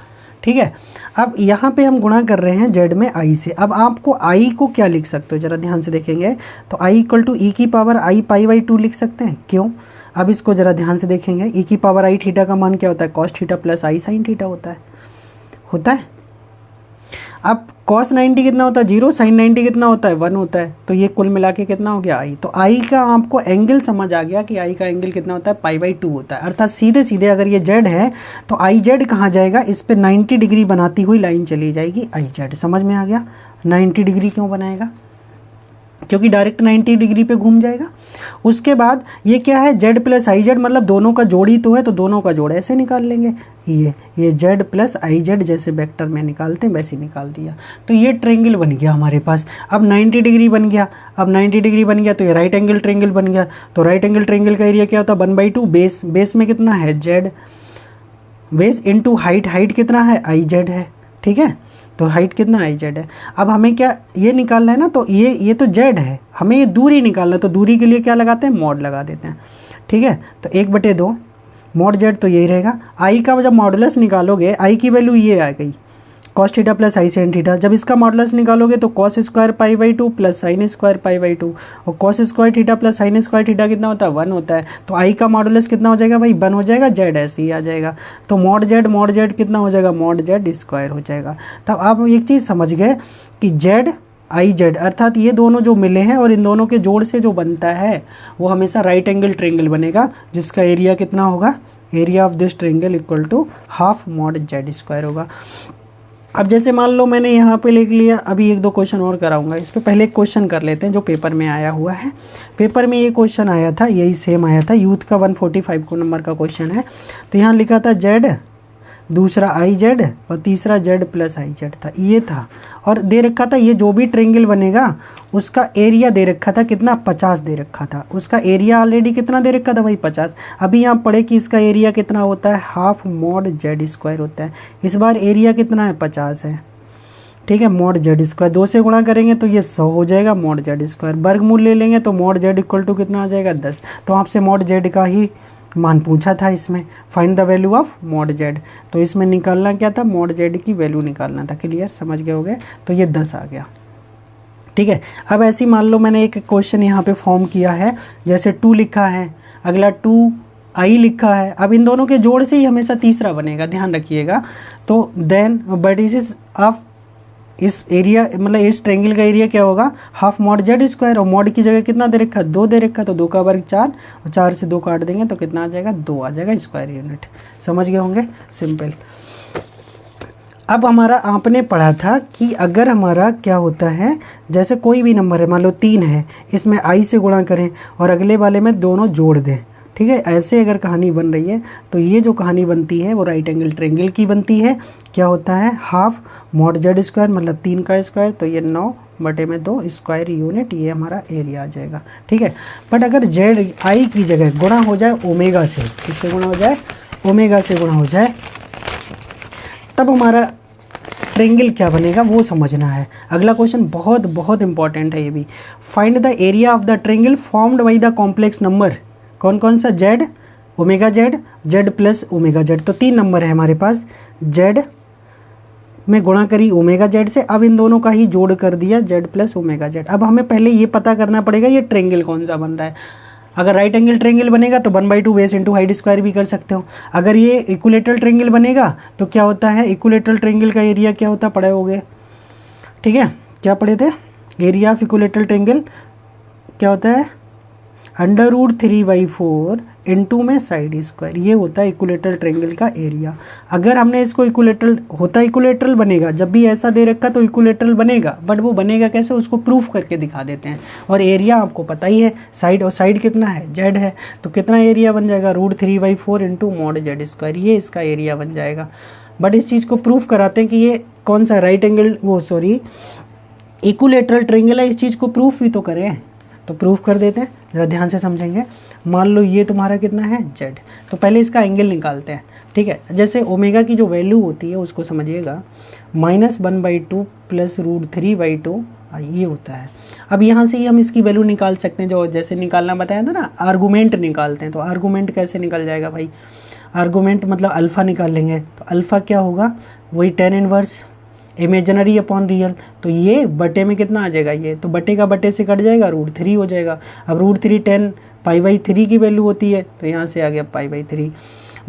ठीक है, अब यहाँ पे हम गुणा कर रहे हैं z में i से। अब आपको i को क्या लिख सकते हो, ज़रा ध्यान से देखेंगे, तो i इक्वल टू ई की पावर i पाई बाई 2 लिख सकते हैं। क्यों, अब इसको ज़रा ध्यान से देखेंगे, e की पावर i थीटा का मान क्या होता है, cos theta plus i sin theta होता है। अब cos 90 कितना होता है, 0, sin 90 कितना होता है, 1 होता है, तो ये कुल मिला के कितना हो गया, i। तो i का आपको एंगल समझ आ गया कि i का एंगल कितना होता है, पाई बाई 2 होता है। अर्थात सीधे सीधे अगर ये z है तो आई जेड कहाँ जाएगा, इस पे 90 डिग्री बनाती हुई लाइन चली जाएगी, आई जेड। समझ में आ गया, 90 डिग्री क्यों बनाएगा, क्योंकि डायरेक्ट 90 डिग्री पे घूम जाएगा। उसके बाद ये क्या है, z प्लस आई जेड, मतलब दोनों का जोड़ ही तो है, तो दोनों का जोड़ ऐसे निकाल लेंगे, ये z प्लस आई जेड जैसे वेक्टर में निकालते हैं वैसे निकाल दिया। तो ये ट्रायंगल बन गया हमारे पास। अब 90 डिग्री बन गया, अब 90 डिग्री बन गया तो ये राइट एंगल ट्रायंगल बन गया। तो राइट एंगल ट्रायंगल का एरिया क्या होता है, 1/2 बेस, बेस में कितना है z, base into height, height कितना है, आई जेड है। ठीक है, तो हाइट कितना आई जेड है। अब हमें क्या ये निकालना है ना, तो ये तो जेड है, हमें ये दूरी निकालना है, तो दूरी के लिए क्या लगाते हैं, मॉड लगा देते हैं। ठीक है, तो 1/2 मॉड जेड, तो यही रहेगा। आई का जब मॉडुलस निकालोगे, आई की वैल्यू ये आ गई, cos थीटा प्लस आई sin थीटा। जब इसका मॉडुलस निकालोगे तो cos square pi by 2 plus sine square pi by 2, और cos square theta plus sine square theta कितना होता है, 1 होता है। तो आई का मॉडुलस कितना हो जाएगा भाई, 1 हो जाएगा, जेड ऐसे ही आ जाएगा। तो मॉड जेड कितना हो जाएगा, मॉड जेड स्क्वायर हो जाएगा। तब आप एक चीज़ समझ गए कि जेड आई जेड, अर्थात ये दोनों जो मिले हैं और इन दोनों के जोड़ से जो बनता है वो हमेशा राइट एंगल ट्रायंगल बनेगा, जिसका एरिया कितना होगा, area of this triangle equal to half mod z square होगा। अब जैसे मान लो मैंने यहाँ पे लिख लिया, अभी एक दो क्वेश्चन और कराऊंगा इस पे, पहले एक क्वेश्चन कर लेते हैं जो पेपर में आया हुआ है। पेपर में ये क्वेश्चन आया था, यही सेम आया था, यूथ का 145 को नंबर का क्वेश्चन है। तो यहाँ लिखा था जेड, दूसरा आई जेड और तीसरा जेड प्लस आई जेड था, ये था। और दे रखा था ये जो भी ट्रेंगल बनेगा उसका एरिया दे रखा था कितना, 50 दे रखा था। उसका एरिया ऑलरेडी कितना दे रखा था भाई, 50। अभी यहाँ पढ़े कि इसका एरिया कितना होता है, हाफ मॉड जेड स्क्वायर होता है। इस बार एरिया कितना है, 50 है, ठीक है। मॉड जेड स्क्वायर 2 से गुणा करेंगे तो ये 100 हो जाएगा मॉड जेड स्क्वायर। वर्गमूल ले लेंगे तो मॉड जेड इक्वल टू कितना आ जाएगा, 10। तो आपसे मॉड जेड का ही मान पूछा था इसमें, find the value of mod Z. तो इसमें निकालना क्या था, मॉड जेड की वैल्यू निकालना था। क्लियर, समझ गए होगे। तो ये 10 आ गया, ठीक है। अब ऐसे मान लो मैंने एक क्वेश्चन यहाँ पे फॉर्म किया है, जैसे 2 लिखा है, अगला 2 आई लिखा है। अब इन दोनों के जोड़ से ही हमेशा तीसरा बनेगा, ध्यान रखिएगा। तो देन वर्टिसेस ऑफ इस एरिया, मतलब इस ट्रेंगल का एरिया क्या होगा, हाफ मॉड जेड स्क्वायर। और मॉड की जगह कितना दे रखा है, 2 दे रखा है, तो 2 का वर्ग 4, और 4 से 2 काट देंगे तो कितना आ जाएगा, 2 आ जाएगा स्क्वायर यूनिट। समझ गए होंगे, सिंपल। अब हमारा आपने पढ़ा था कि अगर हमारा क्या होता है, जैसे कोई भी नंबर है, मान लो 3 है, इसमें आई से गुणा करें और अगले वाले में दोनों जोड़ दें, ठीक है। ऐसे अगर कहानी बन रही है तो ये जो कहानी बनती है वो राइट एंगल ट्रेंगल की बनती है। क्या होता है, हाफ मॉड जेड स्क्वायर मतलब 3 का स्क्वायर, तो ये 9/2 स्क्वायर यूनिट, ये हमारा एरिया आ जाएगा, ठीक है। बट अगर जेड आई की जगह गुणा हो जाए ओमेगा से, किससे गुणा हो जाए, ओमेगा से गुणा हो जाए, तब हमारा ट्रेंगल क्या बनेगा वो समझना है। अगला क्वेश्चन बहुत बहुत इंपॉर्टेंट है ये भी। Find the area of the triangle formed by the complex number. कौन कौन सा, Z, omega Z, Z plus omega Z. तो 3 नंबर है हमारे पास, जेड में गुणा करी ओमेगा जेड से, अब इन दोनों का ही जोड़ कर दिया जेड प्लस ओमेगा जेड। अब हमें पहले ये पता करना पड़ेगा ये ट्रेंगल कौन सा बन रहा है। अगर राइट एंगल ट्रेंगल बनेगा तो 1/2 बेस इंटू हाइट स्क्वायर भी कर सकते हो। अगर ये इक्विलेटरल ट्रेंगल बनेगा तो क्या होता है, इक्विलेटरल ट्रेंगल का एरिया क्या होता है, पढ़े होगे, ठीक है। क्या पढ़े थे, एरिया ऑफ इक्विलेटरल ट्रेंगल क्या होता है, √3/4 इंटू में साइड स्क्वायर, ये होता है इक्विलेटरल ट्रेंगल का एरिया। अगर हमने इसको इक्विलेटरल होता, इक्विलेटरल बनेगा, जब भी ऐसा दे रखा तो इक्विलेटरल बनेगा, बट वो बनेगा कैसे, उसको प्रूफ करके दिखा देते हैं। और एरिया आपको पता ही है, साइड, और साइड कितना है, जेड है, तो कितना एरिया बन जाएगा, √3/4 इंटू मॉड जेड स्क्वायर, ये इसका एरिया बन जाएगा। बट इस चीज़ को प्रूफ कराते हैं कि ये कौन सा राइट एंगल, वो सॉरी इक्विलेटरल ट्रेंगल है, इस चीज़ को प्रूफ भी तो करें। तो प्रूफ कर देते हैं, ज़रा ध्यान से समझेंगे। मान लो ये तुम्हारा कितना है, जेड, तो पहले इसका एंगल निकालते हैं, ठीक है। जैसे ओमेगा की जो वैल्यू होती है उसको समझिएगा, -1/2 प्लस √3/2 ये होता है। अब यहाँ से ही हम इसकी वैल्यू निकाल सकते हैं, जो जैसे निकालना बताया था ना, आर्गूमेंट निकालते हैं। तो आर्गूमेंट कैसे निकल जाएगा भाई, आर्गूमेंट मतलब अल्फ़ा निकाल लेंगे, तो अल्फ़ा क्या होगा, वही tan inverse imaginary upon real, तो ये बटे में कितना आ जाएगा, ये तो बटे का बटे से कट जाएगा, √3 हो जाएगा। अब √3 10 π/3 की वैल्यू होती है, तो यहाँ से आ गया π/3।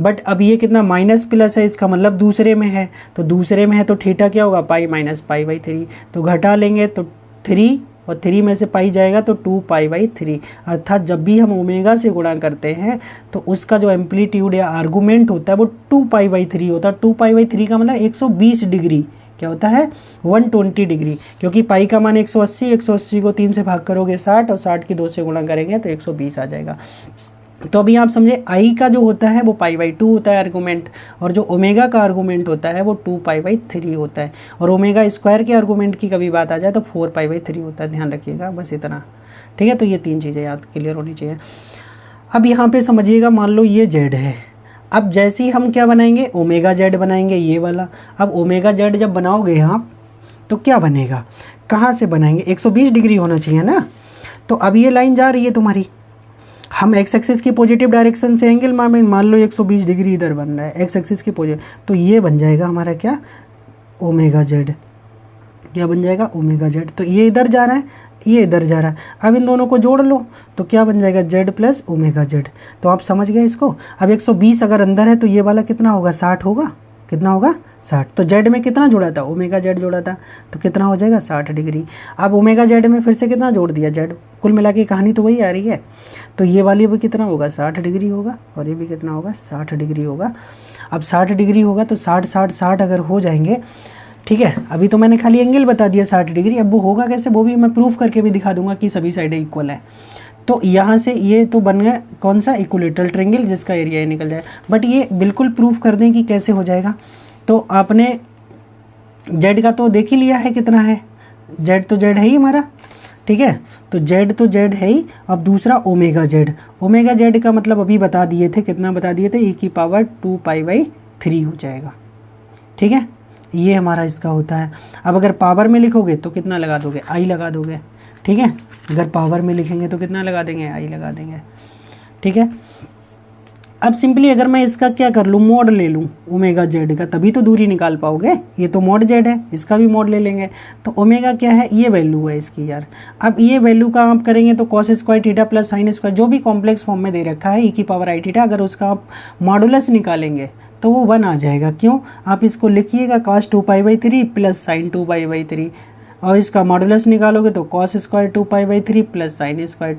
बट अब ये कितना माइनस प्लस है, इसका मतलब दूसरे में है, तो दूसरे में है तो थीटा क्या होगा, पाई माइनस π/3, तो घटा लेंगे तो 3 और 3 में से पाई जाएगा तो 2π/3। अर्थात जब भी हम ओमेगा से गुणा करते हैं तो उसका जो एम्पलीट्यूड या आर्गूमेंट होता है वो 2π/3 होता है। 2π/3 का मतलब 120 डिग्री क्या होता है, 120 डिग्री, क्योंकि पाई का मान 180, 180 को 3 से भाग करोगे 60, और 60 की 2 से गुणा करेंगे तो 120 आ जाएगा। तो अभी आप समझे, आई का जो होता है वो π/2 होता है आर्गूमेंट, और जो ओमेगा का आर्गूमेंट होता है वो 2π/3 होता है। और ओमेगा स्क्वायर के आर्गूमेंट की कभी बात आ जाए तो 4π/3 होता है, ध्यान रखिएगा, बस इतना, ठीक है। तो ये 3 चीज़ें याद क्लियर होनी चाहिए। अब यहाँ पे समझिएगा, मान लो ये जेड है, अब जैसे ही हम क्या बनाएंगे, ओमेगा जेड बनाएंगे, ये वाला। अब ओमेगा जेड जब बनाओगे आप तो क्या बनेगा, कहाँ से बनाएंगे, 120 डिग्री होना चाहिए ना। तो अब ये लाइन जा रही है तुम्हारी, हम एक्स एक्सिस की पॉजिटिव डायरेक्शन से एंगल मान लो 120 डिग्री इधर बन रहा है एक्स एक्सिस की पॉजिटिव, तो ये बन जाएगा हमारा क्या, ओमेगा जेड। क्या बन जाएगा, ओमेगा जेड। तो ये इधर जा रहा है, ये इधर जा रहा है, अब इन दोनों को जोड़ लो तो क्या बन जाएगा, जेड प्लस ओमेगा जेड। तो आप समझ गए इसको। अब 120 अगर अंदर है तो ये वाला कितना होगा, 60 होगा, कितना होगा, 60। तो जेड में कितना जोड़ा था, ओमेगा जेड जोड़ा था, तो कितना हो जाएगा, 60 डिग्री। अब ओमेगा जेड में फिर से कितना जोड़ दिया, जेड, कुल मिला के कहानी तो वही आ रही है। तो ये वाली भी कितना होगा, 60 डिग्री होगा, और ये भी कितना होगा, 60 डिग्री होगा। अब 60 डिग्री होगा तो 60 60 60 अगर हो जाएंगे ठीक है। अभी तो मैंने खाली एंगल बता दिया 60 डिग्री, अब वो होगा कैसे वो भी मैं प्रूफ करके भी दिखा दूंगा कि सभी साइडें इक्वल है। तो यहाँ से ये तो बन गया कौन सा, इक्विलेटरल ट्रायंगल, जिसका एरिया ये निकल जाए। बट ये बिल्कुल प्रूफ कर दें कि कैसे हो जाएगा। तो आपने जेड का तो देख ही लिया है कितना है, जेड तो जेड है ही हमारा, ठीक है। तो जेड तो जेड है ही। अब दूसरा ओमेगा जेड, ओमेगा जेड का मतलब अभी बता दिए थे, कितना बता दिए थे, e की पावर 2π/3 हो जाएगा, ठीक है। ये हमारा इसका होता है। अब अगर पावर में लिखोगे तो कितना लगा दोगे, आई लगा दोगे, ठीक है। अगर पावर में लिखेंगे तो कितना लगा देंगे, आई लगा देंगे, ठीक है। अब सिंपली अगर मैं इसका क्या कर लूँ, मोड ले लूँ ओमेगा जेड का, तभी तो दूरी निकाल पाओगे। ये तो मोड जेड है, इसका भी मोड ले लेंगे। तो ओमेगा क्या है, ये वैल्यू है इसकी यार। अब ये वैल्यू का आप करेंगे तो cos square theta plus sine square, जो भी कॉम्प्लेक्स फॉर्म में दे रखा है e की पावर आई थीटा, अगर उसका आप मॉडुलस निकालेंगे तो वो 1 आ जाएगा। क्यों, आप इसको लिखिएगा cos 2π/3 प्लस साइन 2π/3, और इसका मॉडुलस निकालोगे तो cos square 2π/3 plus sine square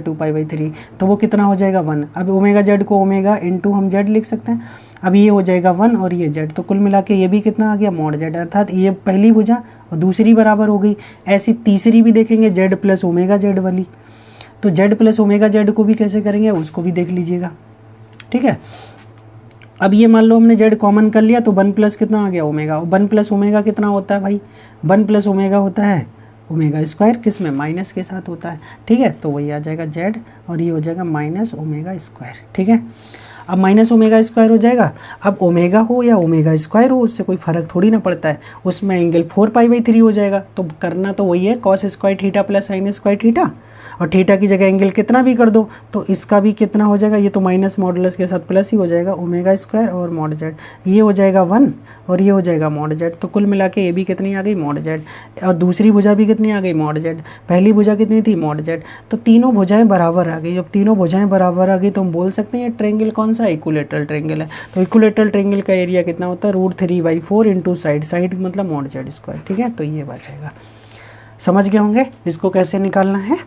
2π/3, तो वो कितना हो जाएगा 1। अब ओमेगा जेड को ओमेगा इंटू हम जेड लिख सकते हैं। अब ये हो जाएगा 1 और ये जेड, तो कुल मिला के ये भी कितना आ गया, मॉड जेड, अर्थात ये पहली भुजा और दूसरी बराबर हो गई। ऐसी तीसरी भी देखेंगे जेड प्लस ओमेगा जेड वाली, तो जेड प्लस ओमेगा जेड को भी कैसे करेंगे उसको भी देख लीजिएगा, ठीक है। अब ये मान लो हमने जेड कॉमन कर लिया तो 1 प्लस कितना आ गया, ओमेगा। 1 प्लस ओमेगा कितना होता है भाई, 1 प्लस ओमेगा होता है ओमेगा स्क्वायर, किस में, माइनस के साथ होता है, ठीक है। तो वही आ जाएगा जेड और ये हो जाएगा माइनस ओमेगा स्क्वायर, ठीक है। अब माइनस ओमेगा स्क्वायर हो जाएगा। अब ओमेगा हो या ओमेगा स्क्वायर हो उससे कोई फ़र्क थोड़ी ना पड़ता है, उसमें एंगल 4π/3 हो जाएगा। तो करना तो वही है, cos square theta plus sine square theta, और थीटा की जगह एंगल कितना भी कर दो तो इसका भी कितना हो जाएगा, ये तो माइनस मॉडुलस के साथ प्लस ही हो जाएगा, ओमेगा स्क्वायर और मॉड जेड, ये हो जाएगा 1 और ये हो जाएगा मॉड जेड। तो कुल मिला के ये भी कितनी आ गई, मॉड जेड, और दूसरी भुजा भी कितनी आ गई, मॉड जेड। पहली भुजा कितनी थी, मॉड जेड। तो तीनों भुजाएं बराबर आ गई। जब तीनों भुजाएं बराबर आ गई तो हम बोल सकते हैं ये ट्रायंगल कौन सा, इक्विलेटरल ट्रायंगल है। तो इक्विलेटरल ट्रायंगल का एरिया कितना होता है, √3/4 इंटू साइड, साइड मतलब मॉड जेड स्क्वायर, ठीक है। तो ये बात जाएगा, समझ गए होंगे इसको कैसे निकालना है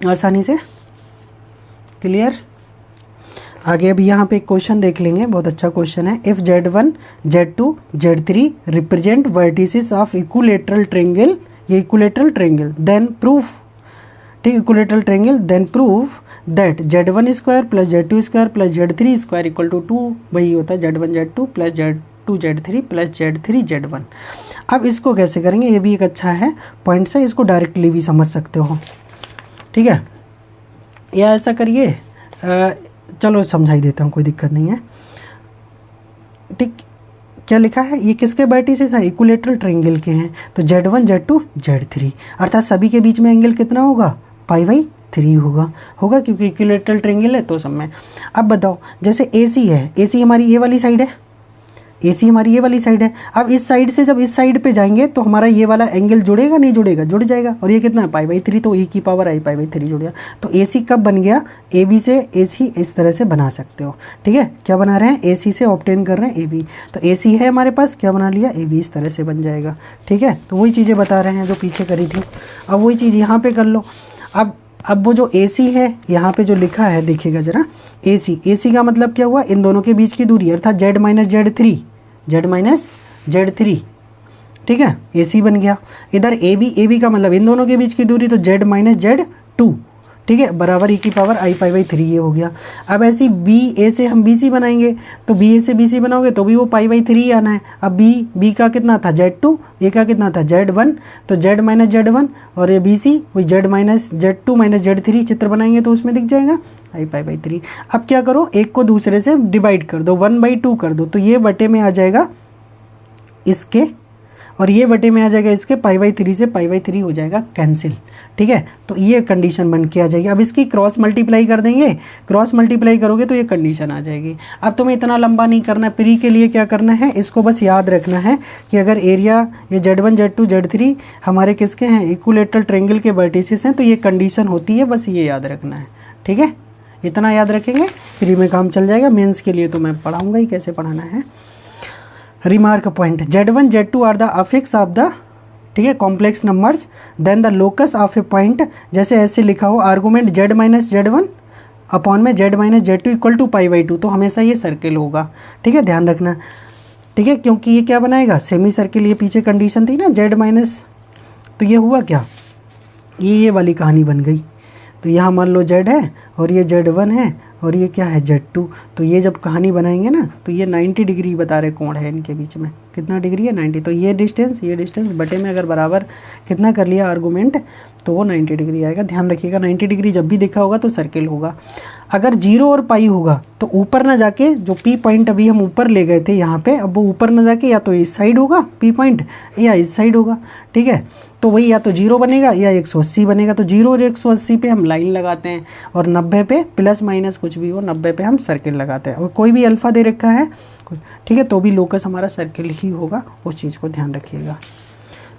आसानी से, क्लियर। आगे अब यहाँ पे एक क्वेश्चन देख लेंगे, बहुत अच्छा क्वेश्चन है। If Z1 Z2 Z3 represent vertices of equilateral triangle, ये इक्विलेटरल ट्रायंगल, देन प्रूफ, ठीक, equilateral triangle, then proof that Z1 square plus Z2 square plus Z3 square equal to 2, वही होता है Z1 Z2 plus Z2 Z3 plus Z3 Z1। अब इसको कैसे करेंगे, ये भी एक अच्छा है पॉइंट है, इसको डायरेक्टली भी समझ सकते हो, ठीक है। या ऐसा करिए, चलो समझा ही देता हूँ, कोई दिक्कत नहीं है, ठीक। क्या लिखा है, ये किसके वर्टिसेस है, इक्विलेटरल ट्रायंगल के हैं। तो Z1 Z2 Z3, अर्थात सभी के बीच में एंगल कितना होगा, π/3 होगा क्योंकि इक्विलेटरल ट्रायंगल है तो सब में। अब बताओ, जैसे AC है, AC हमारी ये वाली साइड है, AC हमारी ये वाली साइड है। अब इस साइड से जब इस साइड पे जाएंगे तो हमारा ये वाला एंगल जुड़ेगा, नहीं जुड़ेगा, जुड़ जाएगा। और ये कितना है, π/3, तो e की पावर i π/3 जुड़ गया। तो AC कब बन गया, AB से AC इस तरह से बना सकते हो, ठीक है। क्या बना रहे हैं, AC से ऑब्टेन कर रहे हैं AB, तो AC है हमारे पास, क्या बना लिया, AB इस तरह से बन जाएगा, ठीक है। तो वही चीज़ें बता रहे हैं जो पीछे करी थी, अब वही चीज़ यहाँ पर कर लो। अब वो जो AC है यहाँ पे जो लिखा है देखिएगा ज़रा, AC का मतलब क्या हुआ, इन दोनों के बीच की दूरी, अर्थात Z माइनस Z3, ठीक है, AC बन गया। इधर AB का मतलब इन दोनों के बीच की दूरी, तो Z माइनस Z2, ठीक है, बराबर e की पावर i π/3 ये हो गया। अब ऐसी BA से हम BC बनाएंगे, तो BA से BC बनाओगे तो भी वो π/3 आना है। अब B का कितना था, Z2, A का कितना था, Z1, तो Z माइनस Z1 और ये BC वही Z minus Z2 minus Z3 चित्र बनाएंगे तो उसमें दिख जाएगा i π/3। अब क्या करो, एक को दूसरे से डिवाइड कर दो, 1/2 कर दो, तो ये बटे में आ जाएगा इसके, और ये बटे में आ जाएगा इसके, π/3 से π/3 हो जाएगा कैंसिल, ठीक है। तो ये कंडीशन बन के आ जाएगी। अब इसकी क्रॉस मल्टीप्लाई कर देंगे, क्रॉस मल्टीप्लाई करोगे तो ये कंडीशन आ जाएगी। अब तुम्हें इतना लंबा नहीं करना है, प्री के लिए क्या करना है, इसको बस याद रखना है कि अगर एरिया ये Z1 Z2 Z3 हमारे किसके हैं, इक्विलेटरल ट्रायंगल के वर्टिसेस हैं, तो ये कंडीशन होती है, बस ये याद रखना है, ठीक है। इतना याद रखेंगे फ्री में काम चल जाएगा। मेंस के लिए तो मैं पढ़ाऊँगा ही, कैसे पढ़ाना है। Remark point, Z1 Z2 are the affix of the, ठीक है, complex numbers, then the locus of a point, जैसे ऐसे लिखा हो argument Z minus Z1 upon में Z minus Z2 equal to π/2, तो हमेशा ये सर्किल होगा, ठीक है, ध्यान रखना। ठीक है, क्योंकि ये क्या बनाएगा, सेमी सर्किल, ये पीछे कंडीशन थी ना जेड माइनस, तो ये हुआ क्या, ये वाली कहानी बन गई। तो यहाँ मान लो जेड है और ये Z1 है और ये क्या है Z2, तो ये जब कहानी बनाएंगे ना तो ये 90 डिग्री बता रहे कोण है इनके बीच में, कितना डिग्री है 90, तो ये डिस्टेंस बटे में अगर बराबर कितना कर लिया आर्गूमेंट तो वो 90 डिग्री आएगा। ध्यान रखिएगा 90 डिग्री जब भी दिखा होगा तो सर्किल होगा। अगर 0 और पाई होगा तो ऊपर ना जाके, जो P पॉइंट अभी हम ऊपर ले गए थे यहाँ पे, अब वो ऊपर ना जाके या तो इस साइड होगा P पॉइंट या इस साइड होगा। ठीक है, तो वही या तो 0 बनेगा या 180 बनेगा। तो 0 और 180 पे हम लाइन लगाते हैं और 90 पे प्लस माइनस कुछ भी हो 90 पे हम सर्किल लगाते हैं। और कोई भी अल्फ़ा दे रखा है, ठीक है, तो भी लोकस हमारा सर्किल ही होगा, उस चीज़ को ध्यान रखिएगा।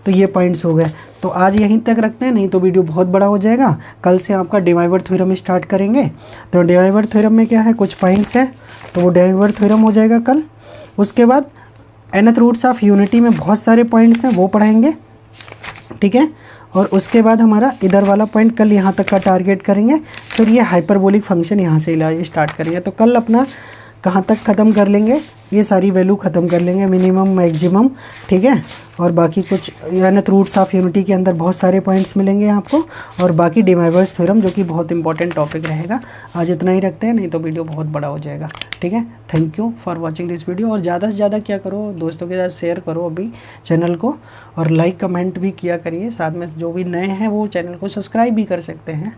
तो ये पॉइंट्स हो गए, तो आज यहीं तक रखते हैं, नहीं तो वीडियो बहुत बड़ा हो जाएगा। कल से आपका डिवाइवर थ्योरम स्टार्ट करेंगे। तो डिवाइवर थ्योरम में क्या है, कुछ पॉइंट्स है, तो वो डिवाइवर थ्योरम हो जाएगा कल। उसके बाद nth रूट्स ऑफ यूनिटी में बहुत सारे पॉइंट्स हैं, वो पढ़ाएंगे। ठीक है, और उसके बाद हमारा इधर वाला पॉइंट कल यहाँ तक का टारगेट करेंगे। फिर ये हाइपरबोलिक फंक्शन यहाँ से स्टार्ट करेंगे। तो कल अपना कहाँ तक ख़त्म कर लेंगे, ये सारी वैल्यू ख़त्म कर लेंगे, मिनिमम मैक्सिमम। ठीक है, और बाकी कुछ nth रूट्स ऑफ यूनिटी के अंदर बहुत सारे पॉइंट्स मिलेंगे आपको, और बाकी डिवाइवर्स थ्योरम जो कि बहुत इंपॉर्टेंट टॉपिक रहेगा। आज इतना ही रखते हैं, नहीं तो वीडियो बहुत बड़ा हो जाएगा। ठीक है, thank you for watching this video. और ज़्यादा से ज़्यादा क्या करो, दोस्तों के साथ शेयर करो अभी चैनल को, और लाइक कमेंट भी किया करिए। साथ में जो भी नए हैं वो चैनल को सब्सक्राइब भी कर सकते हैं।